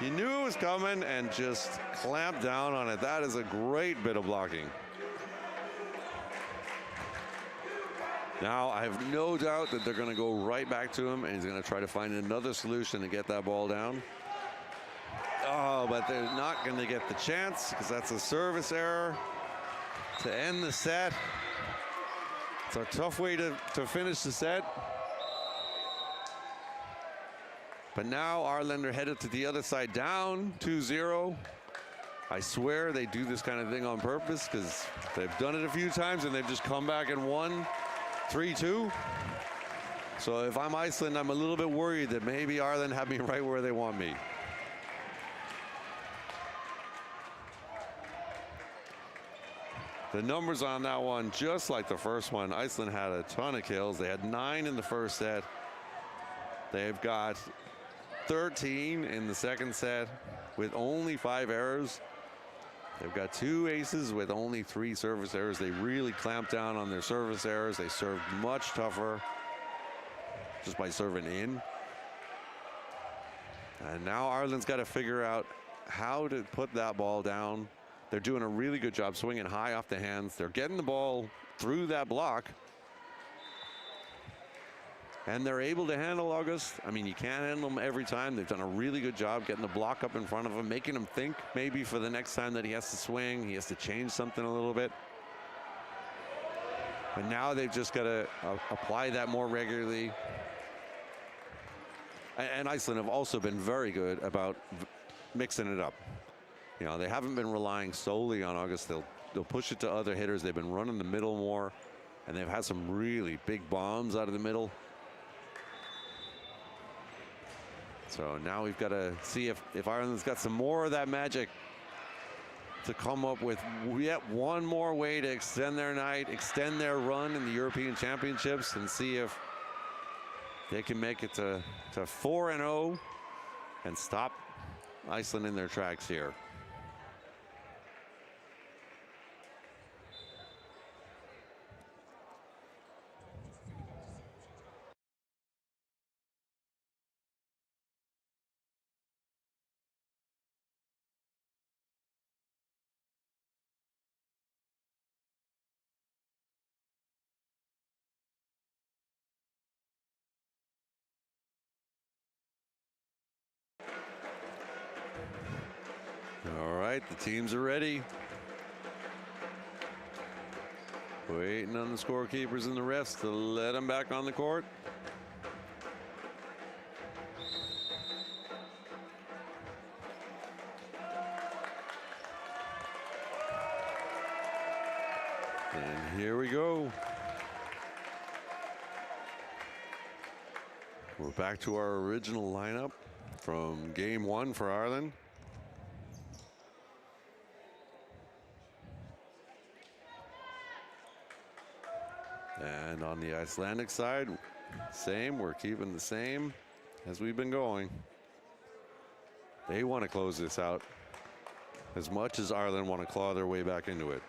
he knew it was coming and just clamped down on it. That is a great bit of blocking. Now, I have no doubt that they're going to go right back to him, and he's going to try to find another solution to get that ball down. Oh, but they're not going to get the chance because that's a service error to end the set. It's a tough way to finish the set. But now Ireland are headed to the other side, down 2-0. I swear they do this kind of thing on purpose because they've done it a few times and they've just come back and won 3-2. So if I'm Iceland, I'm a little bit worried that maybe Ireland have me right where they want me. The numbers on that one, just like the first one, Iceland had a ton of kills. They had 9 in the first set. They've got 13 in the second set with only 5 errors. They've got 2 aces with only 3 service errors. They really clamped down on their service errors. They served much tougher just by serving in. And now Ireland's got to figure out how to put that ball down. They're doing a really good job swinging high off the hands. They're getting the ball through that block. And they're able to handle August. I mean, you can't handle them every time. They've done a really good job getting the block up in front of him, making him think maybe for the next time that he has to swing, he has to change something a little bit. But now they've just got to apply that more regularly. And Iceland have also been very good about mixing it up. You know, they haven't been relying solely on August. They'll push it to other hitters. They've been running the middle more, and they've had some really big bombs out of the middle. So now we've got to see if Ireland's got some more of that magic to come up with yet one more way to extend their night, extend their run in the European Championships, and see if they can make it to 4-0 and stop Iceland in their tracks here. All right, the teams are ready. Waiting on the scorekeepers and the refs to let them back on the court. And here we go. We're back to our original lineup from game 1 for Ireland. And on the Icelandic side, same. We're keeping the same as we've been going. They want to close this out as much as Ireland want to claw their way back into it.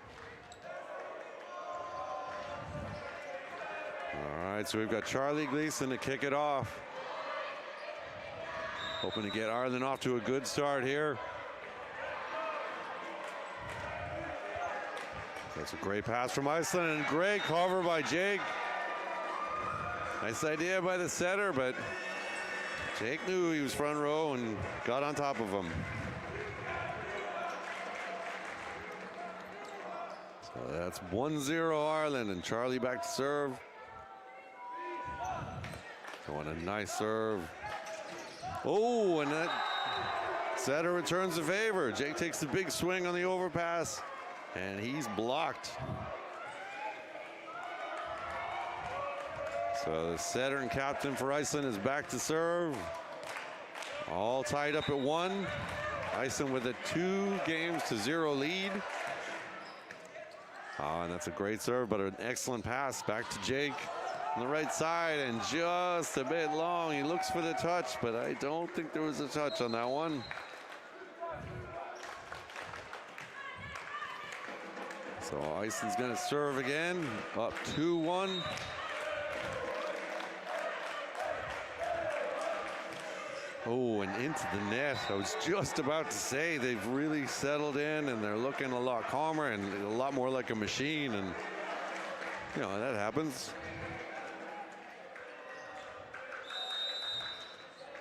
All right, so we've got Charlie Gleason to kick it off. Hoping to get Ireland off to a good start here. That's a great pass from Iceland and great cover by Jake. Nice idea by the setter, but Jake knew he was front row and got on top of him. So that's 1-0 Ireland, and Charlie back to serve. Going a nice serve. Oh, and that setter returns the favor. Jake takes the big swing on the overpass, and he's blocked. So the setter and captain for Iceland is back to serve. All tied up at 1. Iceland with a 2-0 lead. Oh, and that's a great serve, but an excellent pass back to Jake on the right side, and just a bit long. He looks for the touch, but I don't think there was a touch on that one. So Iceland's going to serve again, up 2-1. Oh, and into the net. I was just about to say they've really settled in and they're looking a lot calmer and a lot more like a machine, and you know, that happens.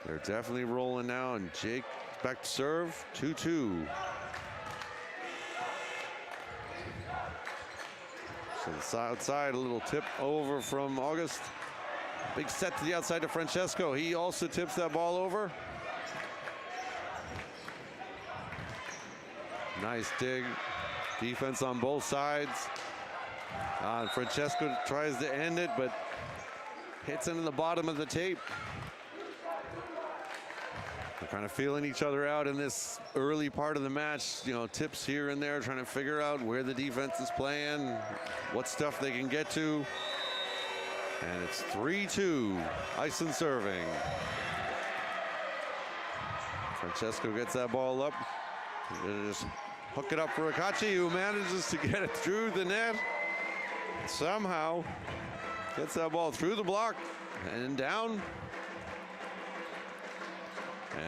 They're definitely rolling now, and Jake back to serve, 2-2. So the outside, a little tip over from August. Big set to the outside to Francesco. He also tips that ball over. Nice dig. Defense on both sides. Francesco tries to end it, but hits into the bottom of the tape. They're kind of feeling each other out in this early part of the match. You know, tips here and there, trying to figure out where the defense is playing, what stuff they can get to. And it's 3-2, Iceland serving. Francesco gets that ball up. Just hook it up for Akachi, who manages to get it through the net. Somehow gets that ball through the block and down.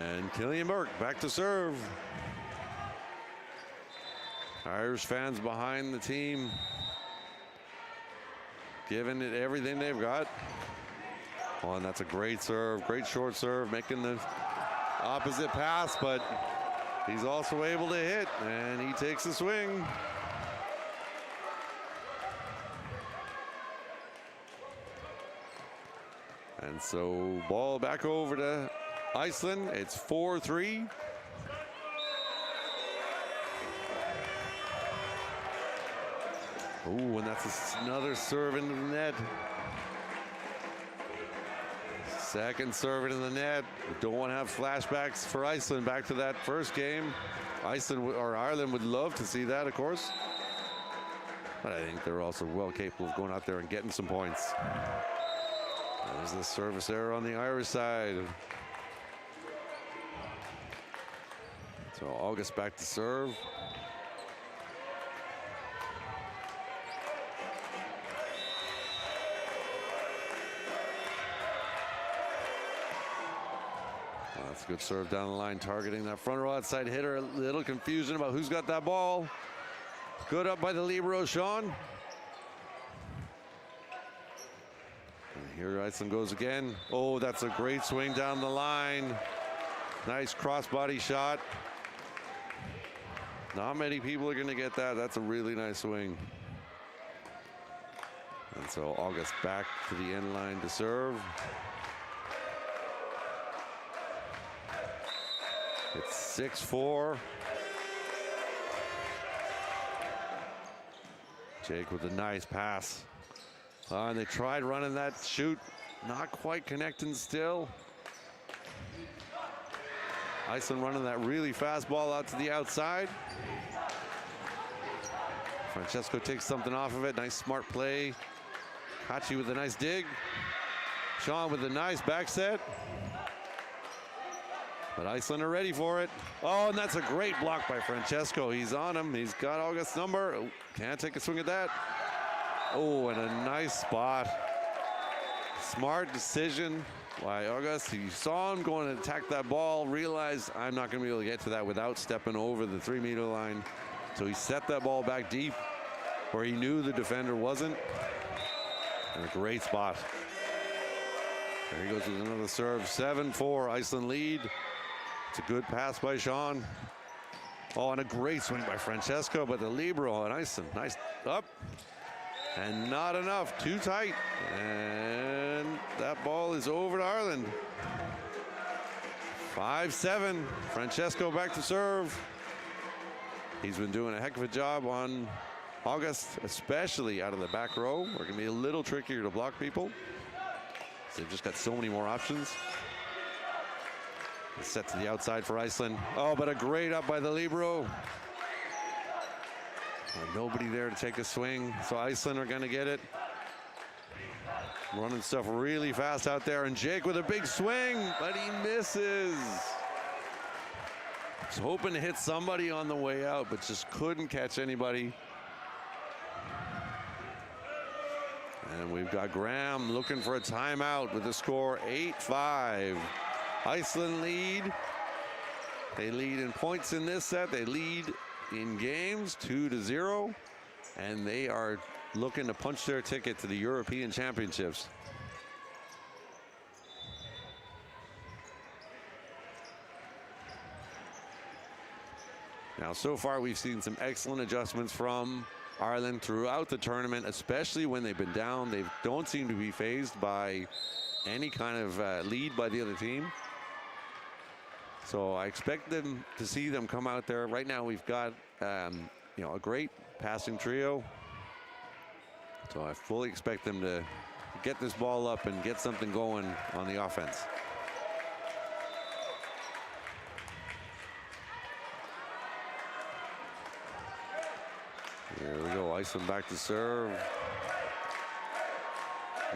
And Killian Burke back to serve. Irish fans behind the team, giving it everything they've got. Oh, and that's a great serve, great short serve, making the opposite pass, but he's also able to hit, and he takes a swing. And so ball back over to Iceland. It's 4-3. Oh, and that's another serve into the net. Second serve into the net. We don't want to have flashbacks for Iceland back to that first game. Ireland would love to see that, of course. But I think they're also well capable of going out there and getting some points. There's the service error on the Irish side. So August back to serve. That's a good serve down the line, targeting that front row outside hitter. A little confusion about who's got that ball. Good up by the libero, Sean. And here Iceland goes again. Oh, that's a great swing down the line. Nice crossbody shot. Not many people are going to get that. That's a really nice swing. And so August back to the end line to serve. It's 6-4. Jake with a nice pass. And they tried running that shoot. Not quite connecting still. Iceland running that really fast ball out to the outside. Francesco takes something off of it. Nice smart play Hachi with a nice dig. Sean with a nice back set. But Iceland are ready for it. Oh, and that's a great block by Francesco. He's on him. He's got August's number. Oh, can't take a swing at that. Oh, and a nice spot. Smart decision by August. He saw him going to attack that ball, realized I'm not going to be able to get to that without stepping over the 3-meter line. So he set that ball back deep where he knew the defender wasn't. And a great spot. There he goes with another serve. 7-4, Iceland lead. It's a good pass by Sean. Oh, and a great swing by Francesco, but the libero and Iceland, nice up. And not enough, too tight. And that ball is over to Ireland. 5-7, Francesco back to serve. He's been doing a heck of a job on August, especially out of the back row. We're gonna be a little trickier to block people. So they've just got so many more options. It's set to the outside for Iceland. Oh, but a great up by the libero. Nobody there to take a swing, so Iceland are gonna get it. Running stuff really fast out there, and Jake with a big swing, but he misses. Was hoping to hit somebody on the way out, but just couldn't catch anybody. And we've got Graham looking for a timeout with the score 8-5. Iceland lead. They lead in points in this set. They lead in games 2-0. And they are looking to punch their ticket to the European Championships. Now, so far, we've seen some excellent adjustments from Ireland throughout the tournament, especially when they've been down. They don't seem to be fazed by any kind of lead by the other team. So I expect them to see them come out there. Right now, we've got a great passing trio. So I fully expect them to get this ball up and get something going on the offense. Here we go, Iceland back to serve.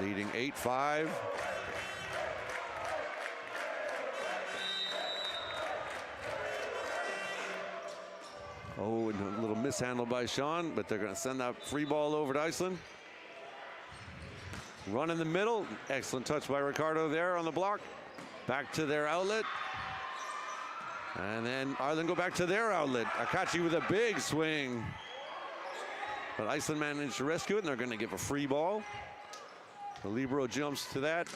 Leading 8-5. Oh, and a little mishandle by Sean, but they're going to send that free ball over to Iceland. Run in the middle. Excellent touch by Ricardo there on the block. Back to their outlet. And then Ireland go back to their outlet. Akachi with a big swing. But Iceland managed to rescue it, and they're going to give a free ball. The libero jumps to that.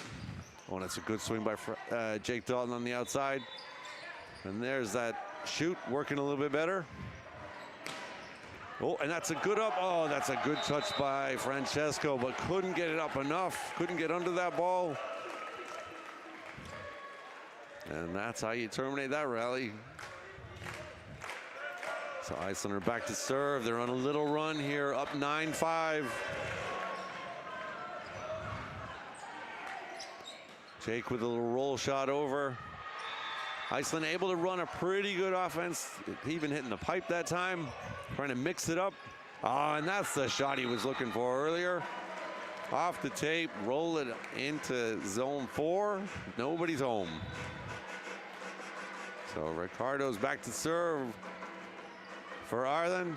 Oh, and it's a good swing by Jake Dalton on the outside. And there's that shoot working a little bit better. Oh, and that's a good up. Oh, that's a good touch by Francesco, but couldn't get it up enough. Couldn't get under that ball. And that's how you terminate that rally. So Iceland are back to serve. They're on a little run here, up 9-5. Jake with a little roll shot over. Iceland able to run a pretty good offense. Even hitting the pipe that time. Trying to mix it up. Oh, and that's the shot he was looking for earlier. Off the tape, roll it into zone 4. Nobody's home. So Ricardo's back to serve for Ireland.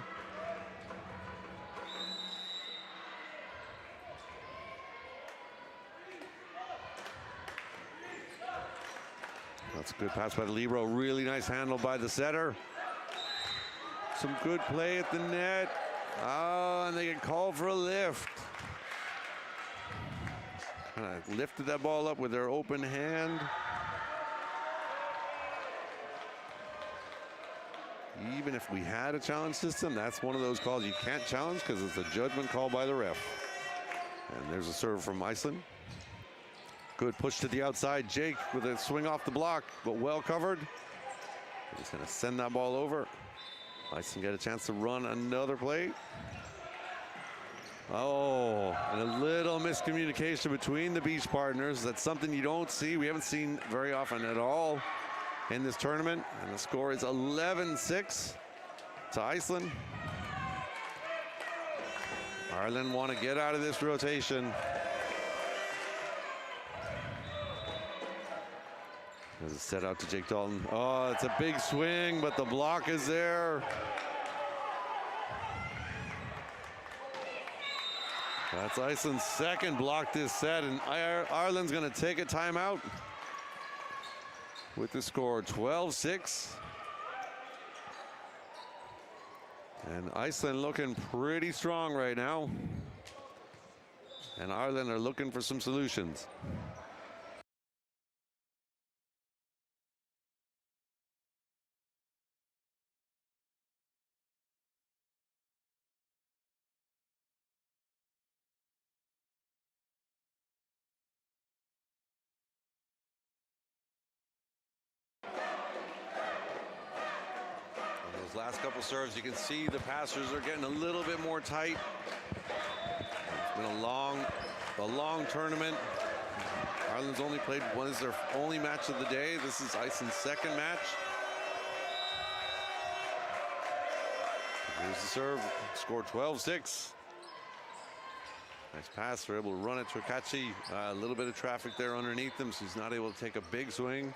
That's a good pass by the libero. Really nice handle by the setter. Some good play at the net. Oh, and they get called for a lift. Kind of lifted that ball up with their open hand. Even if we had a challenge system, that's one of those calls you can't challenge because it's a judgment call by the ref. And there's a serve from Iceland. Good push to the outside. Jake with a swing off the block, but well covered. He's going to send that ball over. Iceland get a chance to run another play. Oh, and a little miscommunication between the beach partners. That's something you don't see. We haven't seen very often at all in this tournament. And the score is 11-6 to Iceland. Ireland want to get out of this rotation. As a set out to Jake Dalton. Oh, it's a big swing, but the block is there. That's Iceland's second block this set, and Ireland's going to take a timeout with the score 12-6. And Iceland looking pretty strong right now. And Ireland are looking for some solutions. Those last couple serves, you can see the passers are getting a little bit more tight. It's been a long tournament. Ireland's only played one. This is their only match of the day. This is Iceland's second match. Here's the serve. Score 12-6. Nice pass. They're able to run it to Akachi. A little bit of traffic there underneath him, so he's not able to take a big swing.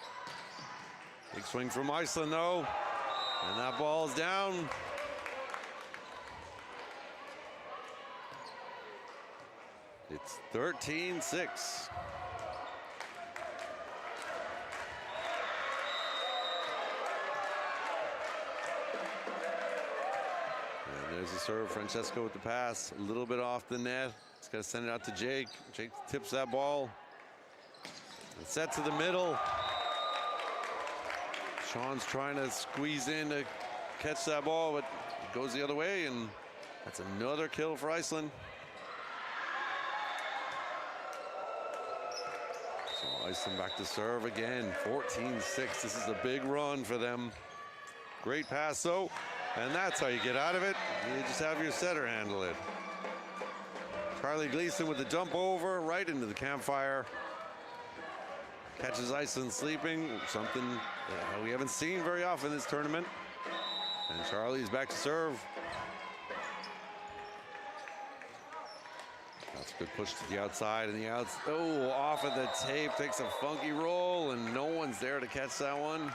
Big swing from Iceland, though. And that ball's down. It's 13-6. And there's the serve. Francesco with the pass. A little bit off the net. He's got to send it out to Jake. Jake tips that ball. It's set to the middle. Sean's trying to squeeze in to catch that ball, but it goes the other way, and that's another kill for Iceland. So Iceland back to serve again, 14-6. This is a big run for them. Great pass, though, and that's how you get out of it. You just have your setter handle it. Charlie Gleason with the jump over right into the campfire. Catches Iceland sleeping, something we haven't seen very often this tournament. And Charlie's back to serve. That's a good push to the outside, and the outs. Oh, off of the tape, takes a funky roll, and no one's there to catch that one.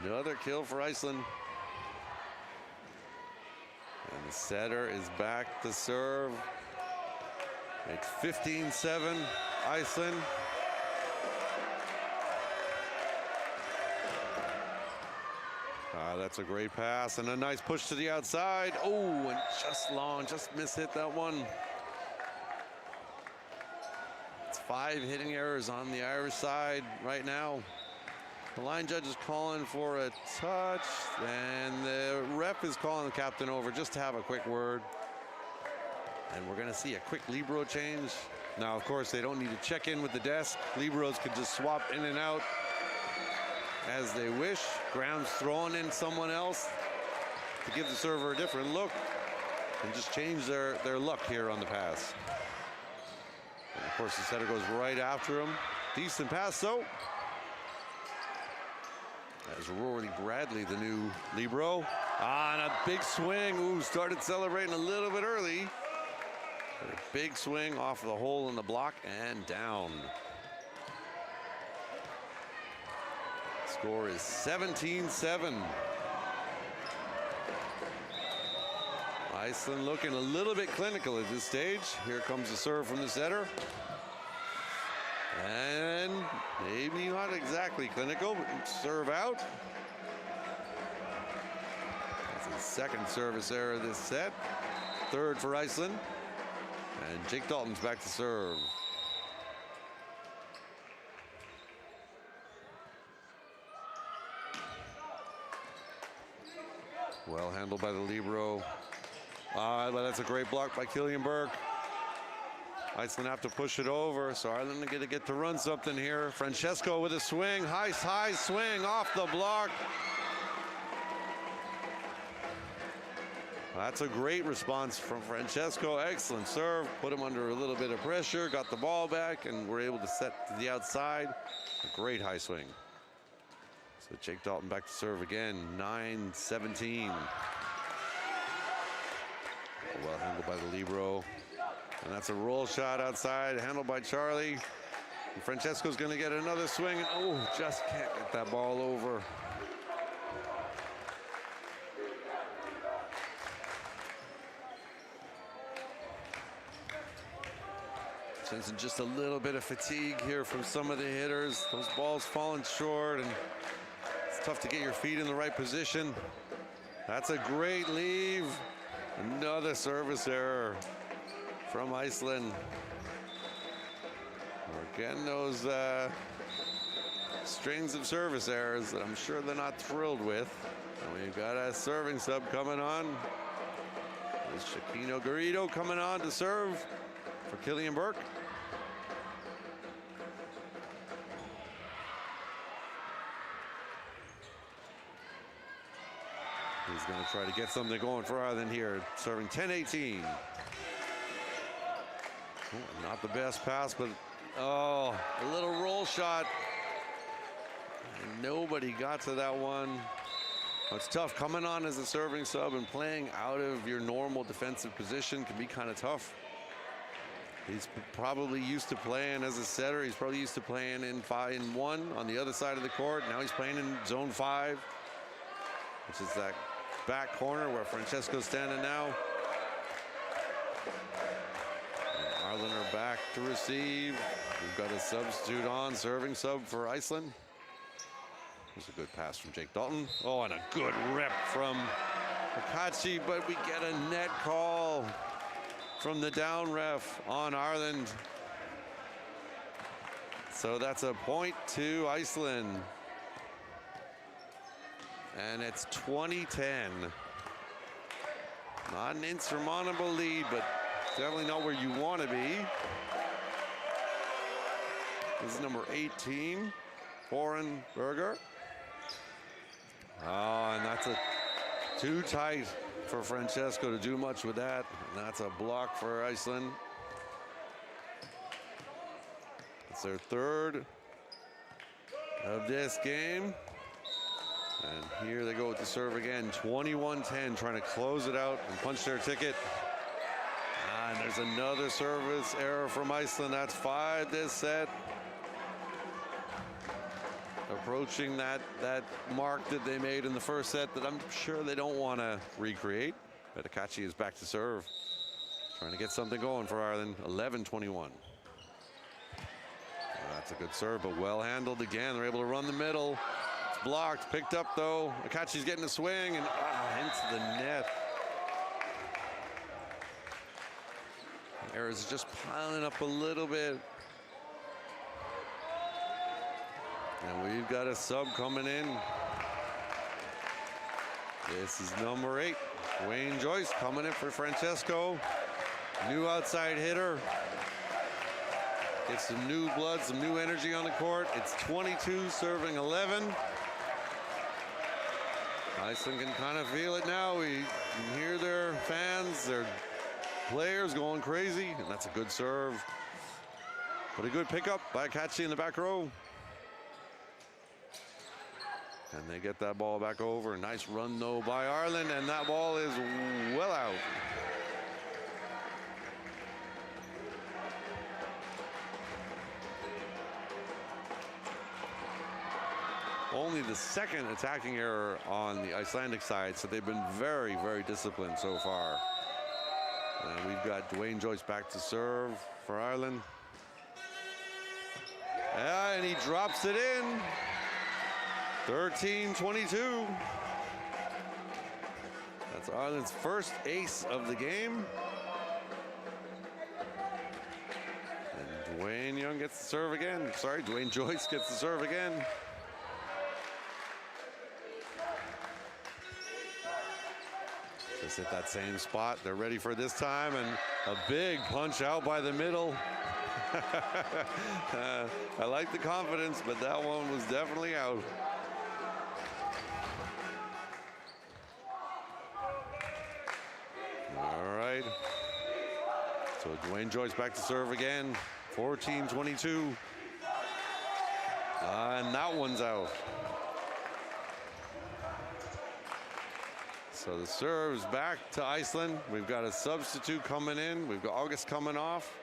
Another kill for Iceland. And the setter is back to serve. It's 15-7, Iceland. That's a great pass and a nice push to the outside. Oh, and just mishit that one. It's 5 hitting errors on the Irish side right now. The line judge is calling for a touch, and the ref is calling the captain over just to have a quick word. And we're going to see a quick libero change. Now, of course, they don't need to check in with the desk. Liberos could just swap in and out as they wish. Ground's throwing in someone else to give the server a different look and just change their luck here on the pass. And of course, the setter goes right after him. Decent pass, though. As Rory Bradley, the new libero. And a big swing. Ooh, started celebrating a little bit early. But a big swing off of the hole in the block and down. Score is 17-7. Iceland looking a little bit clinical at this stage. Here comes the serve from the setter. And maybe not exactly clinical, but serve out. That's his second service error this set. Third for Iceland. And Jake Dalton's back to serve. Well handled by the libero. But that's a great block by Killian Burke. Iceland have to push it over, so Ireland going to get to run something here. Francesco with a swing, high swing off the block. That's a great response from Francesco. Excellent serve, put him under a little bit of pressure, got the ball back, and we're able to set to the outside. A great high swing. So Jake Dalton back to serve again, 9-17. Well handled by the libero. And that's a roll shot outside, handled by Charlie. And Francesco's going to get another swing. And, oh, just can't get that ball over. Sensing just a little bit of fatigue here from some of the hitters. Those balls falling short, and it's tough to get your feet in the right position. That's a great leave. Another service error from Iceland. We're getting those strings of service errors that I'm sure they're not thrilled with. And we've got a serving sub coming on. There's Shaquino Garrido coming on to serve for Killian Burke. He's going to try to get something going for Ireland here, serving 10-18. Oh, not the best pass, but oh, a little roll shot. And nobody got to that one. It's tough coming on as a serving sub and playing out of your normal defensive position can be kind of tough. He's probably used to playing as a setter. He's probably used to playing in 5-1 on the other side of the court. Now he's playing in zone 5, which is that back corner where Francesco's standing now. And Ireland are back to receive. We've got a substitute on, serving sub for Iceland. There's a good pass from Jake Dalton. Oh, and a good rip from Akachi, but we get a net call from the down ref on Ireland. So that's a point to Iceland. And it's 20-10. Not an insurmountable lead, but definitely not where you want to be. This is number 18, Warren Berger. Oh, and that's too tight for Francesco to do much with that. And that's a block for Iceland. It's their third of this game. And here they go with the serve again. 21-10, trying to close it out and punch their ticket. And there's another service error from Iceland. That's 5 this set. Approaching that mark that they made in the first set that I'm sure they don't want to recreate. But Akachi is back to serve. Trying to get something going for Ireland. 11-21. That's a good serve, but well handled again. They're able to run the middle. It's blocked, picked up though. Akachi's getting a swing and into the net. The errors just piling up a little bit. And we've got a sub coming in. This is number 8, Dwayne Joyce, coming in for Francesco. New outside hitter. Get some new blood, some new energy on the court. It's 22, serving 11. Iceland can kind of feel it now. We can hear their fans, their players going crazy, and that's a good serve. But a good pickup by Akachi in the back row. And they get that ball back over. Nice run, though, by Ireland, and that ball is well out. Only the second attacking error on the Icelandic side, so they've been very, very disciplined so far. And we've got Dwayne Joyce back to serve for Ireland. And he drops it in. 13-22. That's Ireland's first ace of the game. And Dwayne Young gets the serve again. Sorry, Dwayne Joyce gets the serve again. Just hit that same spot. They're ready for this time, and a big punch out by the middle. I like the confidence, but that one was definitely out. All right. So Dwayne Joyce back to serve again. 14-22. And that one's out. So the serve's back to Iceland. We've got a substitute coming in. We've got August coming off.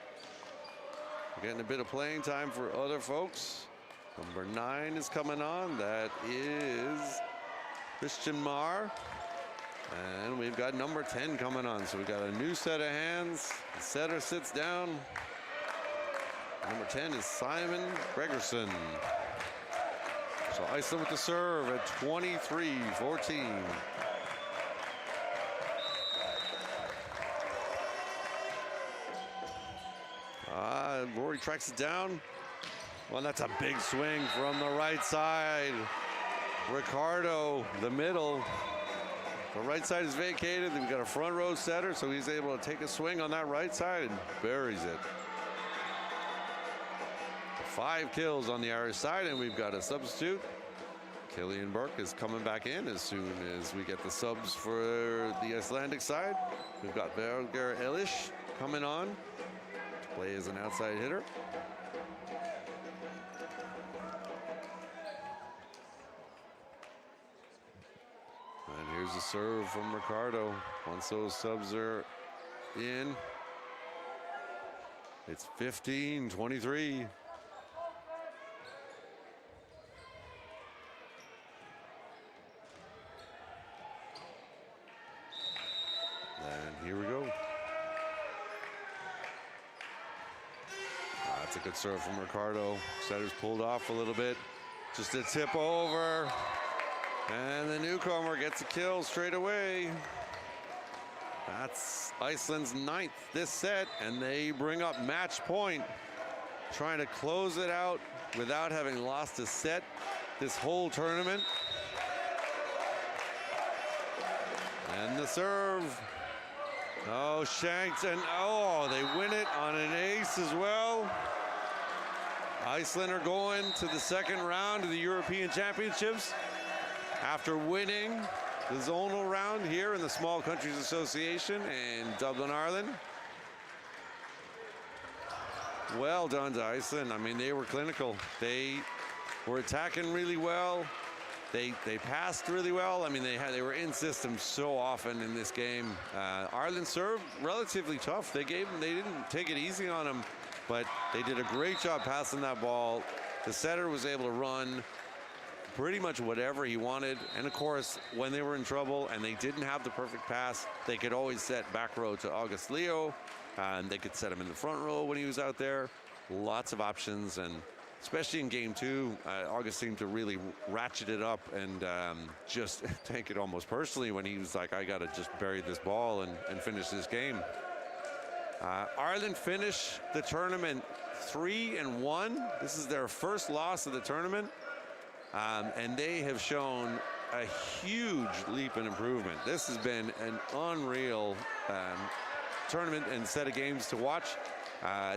getting a bit of playing time for other folks. Number 9 is coming on. That is Christian Marr. And we've got number 10 coming on. So we've got a new set of hands. The setter sits down. Number 10 is Simon Gregerson. So Iceland with the serve at 23-14. Rory tracks it down. Well, that's a big swing from the right side. Ricardo, the middle. The right side is vacated. We've got a front row setter, so he's able to take a swing on that right side and buries it. 5 kills on the Irish side, and we've got a substitute. Killian Burke is coming back in as soon as we get the subs for the Icelandic side. We've got Berger Elish coming on to play as an outside hitter. And here's a serve from Ricardo. Once those subs are in, it's 15-23. And here we go. That's a good serve from Ricardo. Setter's pulled off a little bit. Just a tip over. And the newcomer gets a kill straight away. That's Iceland's 9th this set, and they bring up match point, trying to close it out without having lost a set this whole tournament. And the serve. Oh, shanked, and oh, they win it on an ace as well. Iceland are going to the second round of the European Championships after winning the zonal round here in the Small Countries Association in Dublin, Ireland. Well done to Iceland. I mean, they were clinical. They were attacking really well. They passed really well. I mean, they were in system so often in this game. Ireland served relatively tough. They didn't take it easy on them, but they did a great job passing that ball. The setter was able to run pretty much whatever he wanted. And of course, when they were in trouble and they didn't have the perfect pass, they could always set back row to August Leo, and they could set him in the front row when he was out there. Lots of options, and especially in game 2, August seemed to really ratchet it up and just take it almost personally when he was like, I got to just bury this ball and finish this game. Ireland finished the tournament 3-1. This is their first loss of the tournament. And they have shown a huge leap in improvement. This has been an unreal tournament and set of games to watch.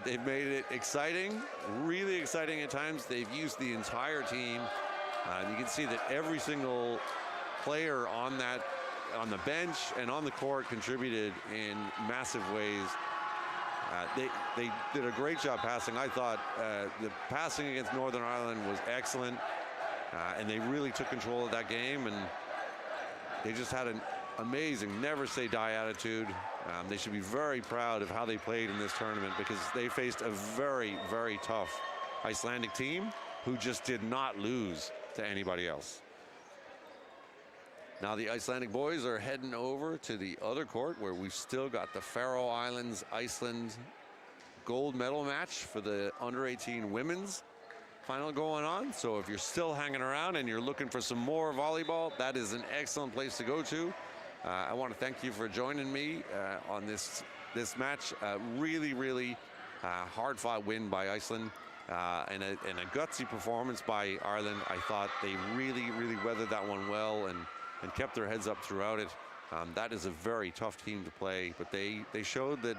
They've made it exciting, really exciting at times. They've used the entire team. You can see that every single player on the bench and on the court contributed in massive ways. They did a great job passing. I thought the passing against Northern Ireland was excellent. And they really took control of that game, and they just had an amazing never say die attitude. They should be very proud of how they played in this tournament, because they faced a very, very tough Icelandic team who just did not lose to anybody else. Now the Icelandic boys are heading over to the other court where we've still got the Faroe Islands Iceland gold medal match for the under-18 women's final going on. So if you're still hanging around and you're looking for some more volleyball, that is an excellent place to go to. I want to thank you for joining me on this match. Really hard-fought win by Iceland, and a gutsy performance by Ireland. I thought they really weathered that one well and kept their heads up throughout it. That is a very tough team to play, but they showed that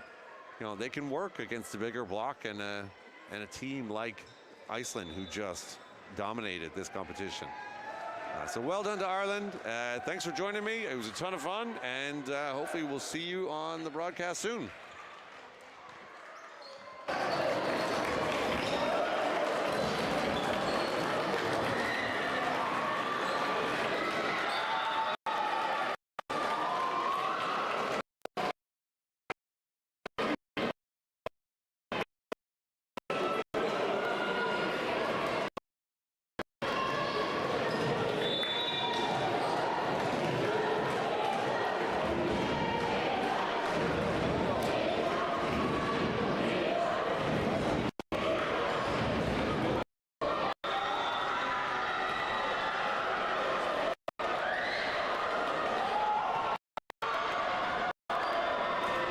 they can work against a bigger block and a team like Iceland, who just dominated this competition. So well done to Ireland. Thanks for joining me. It was a ton of fun, and hopefully we'll see you on the broadcast soon.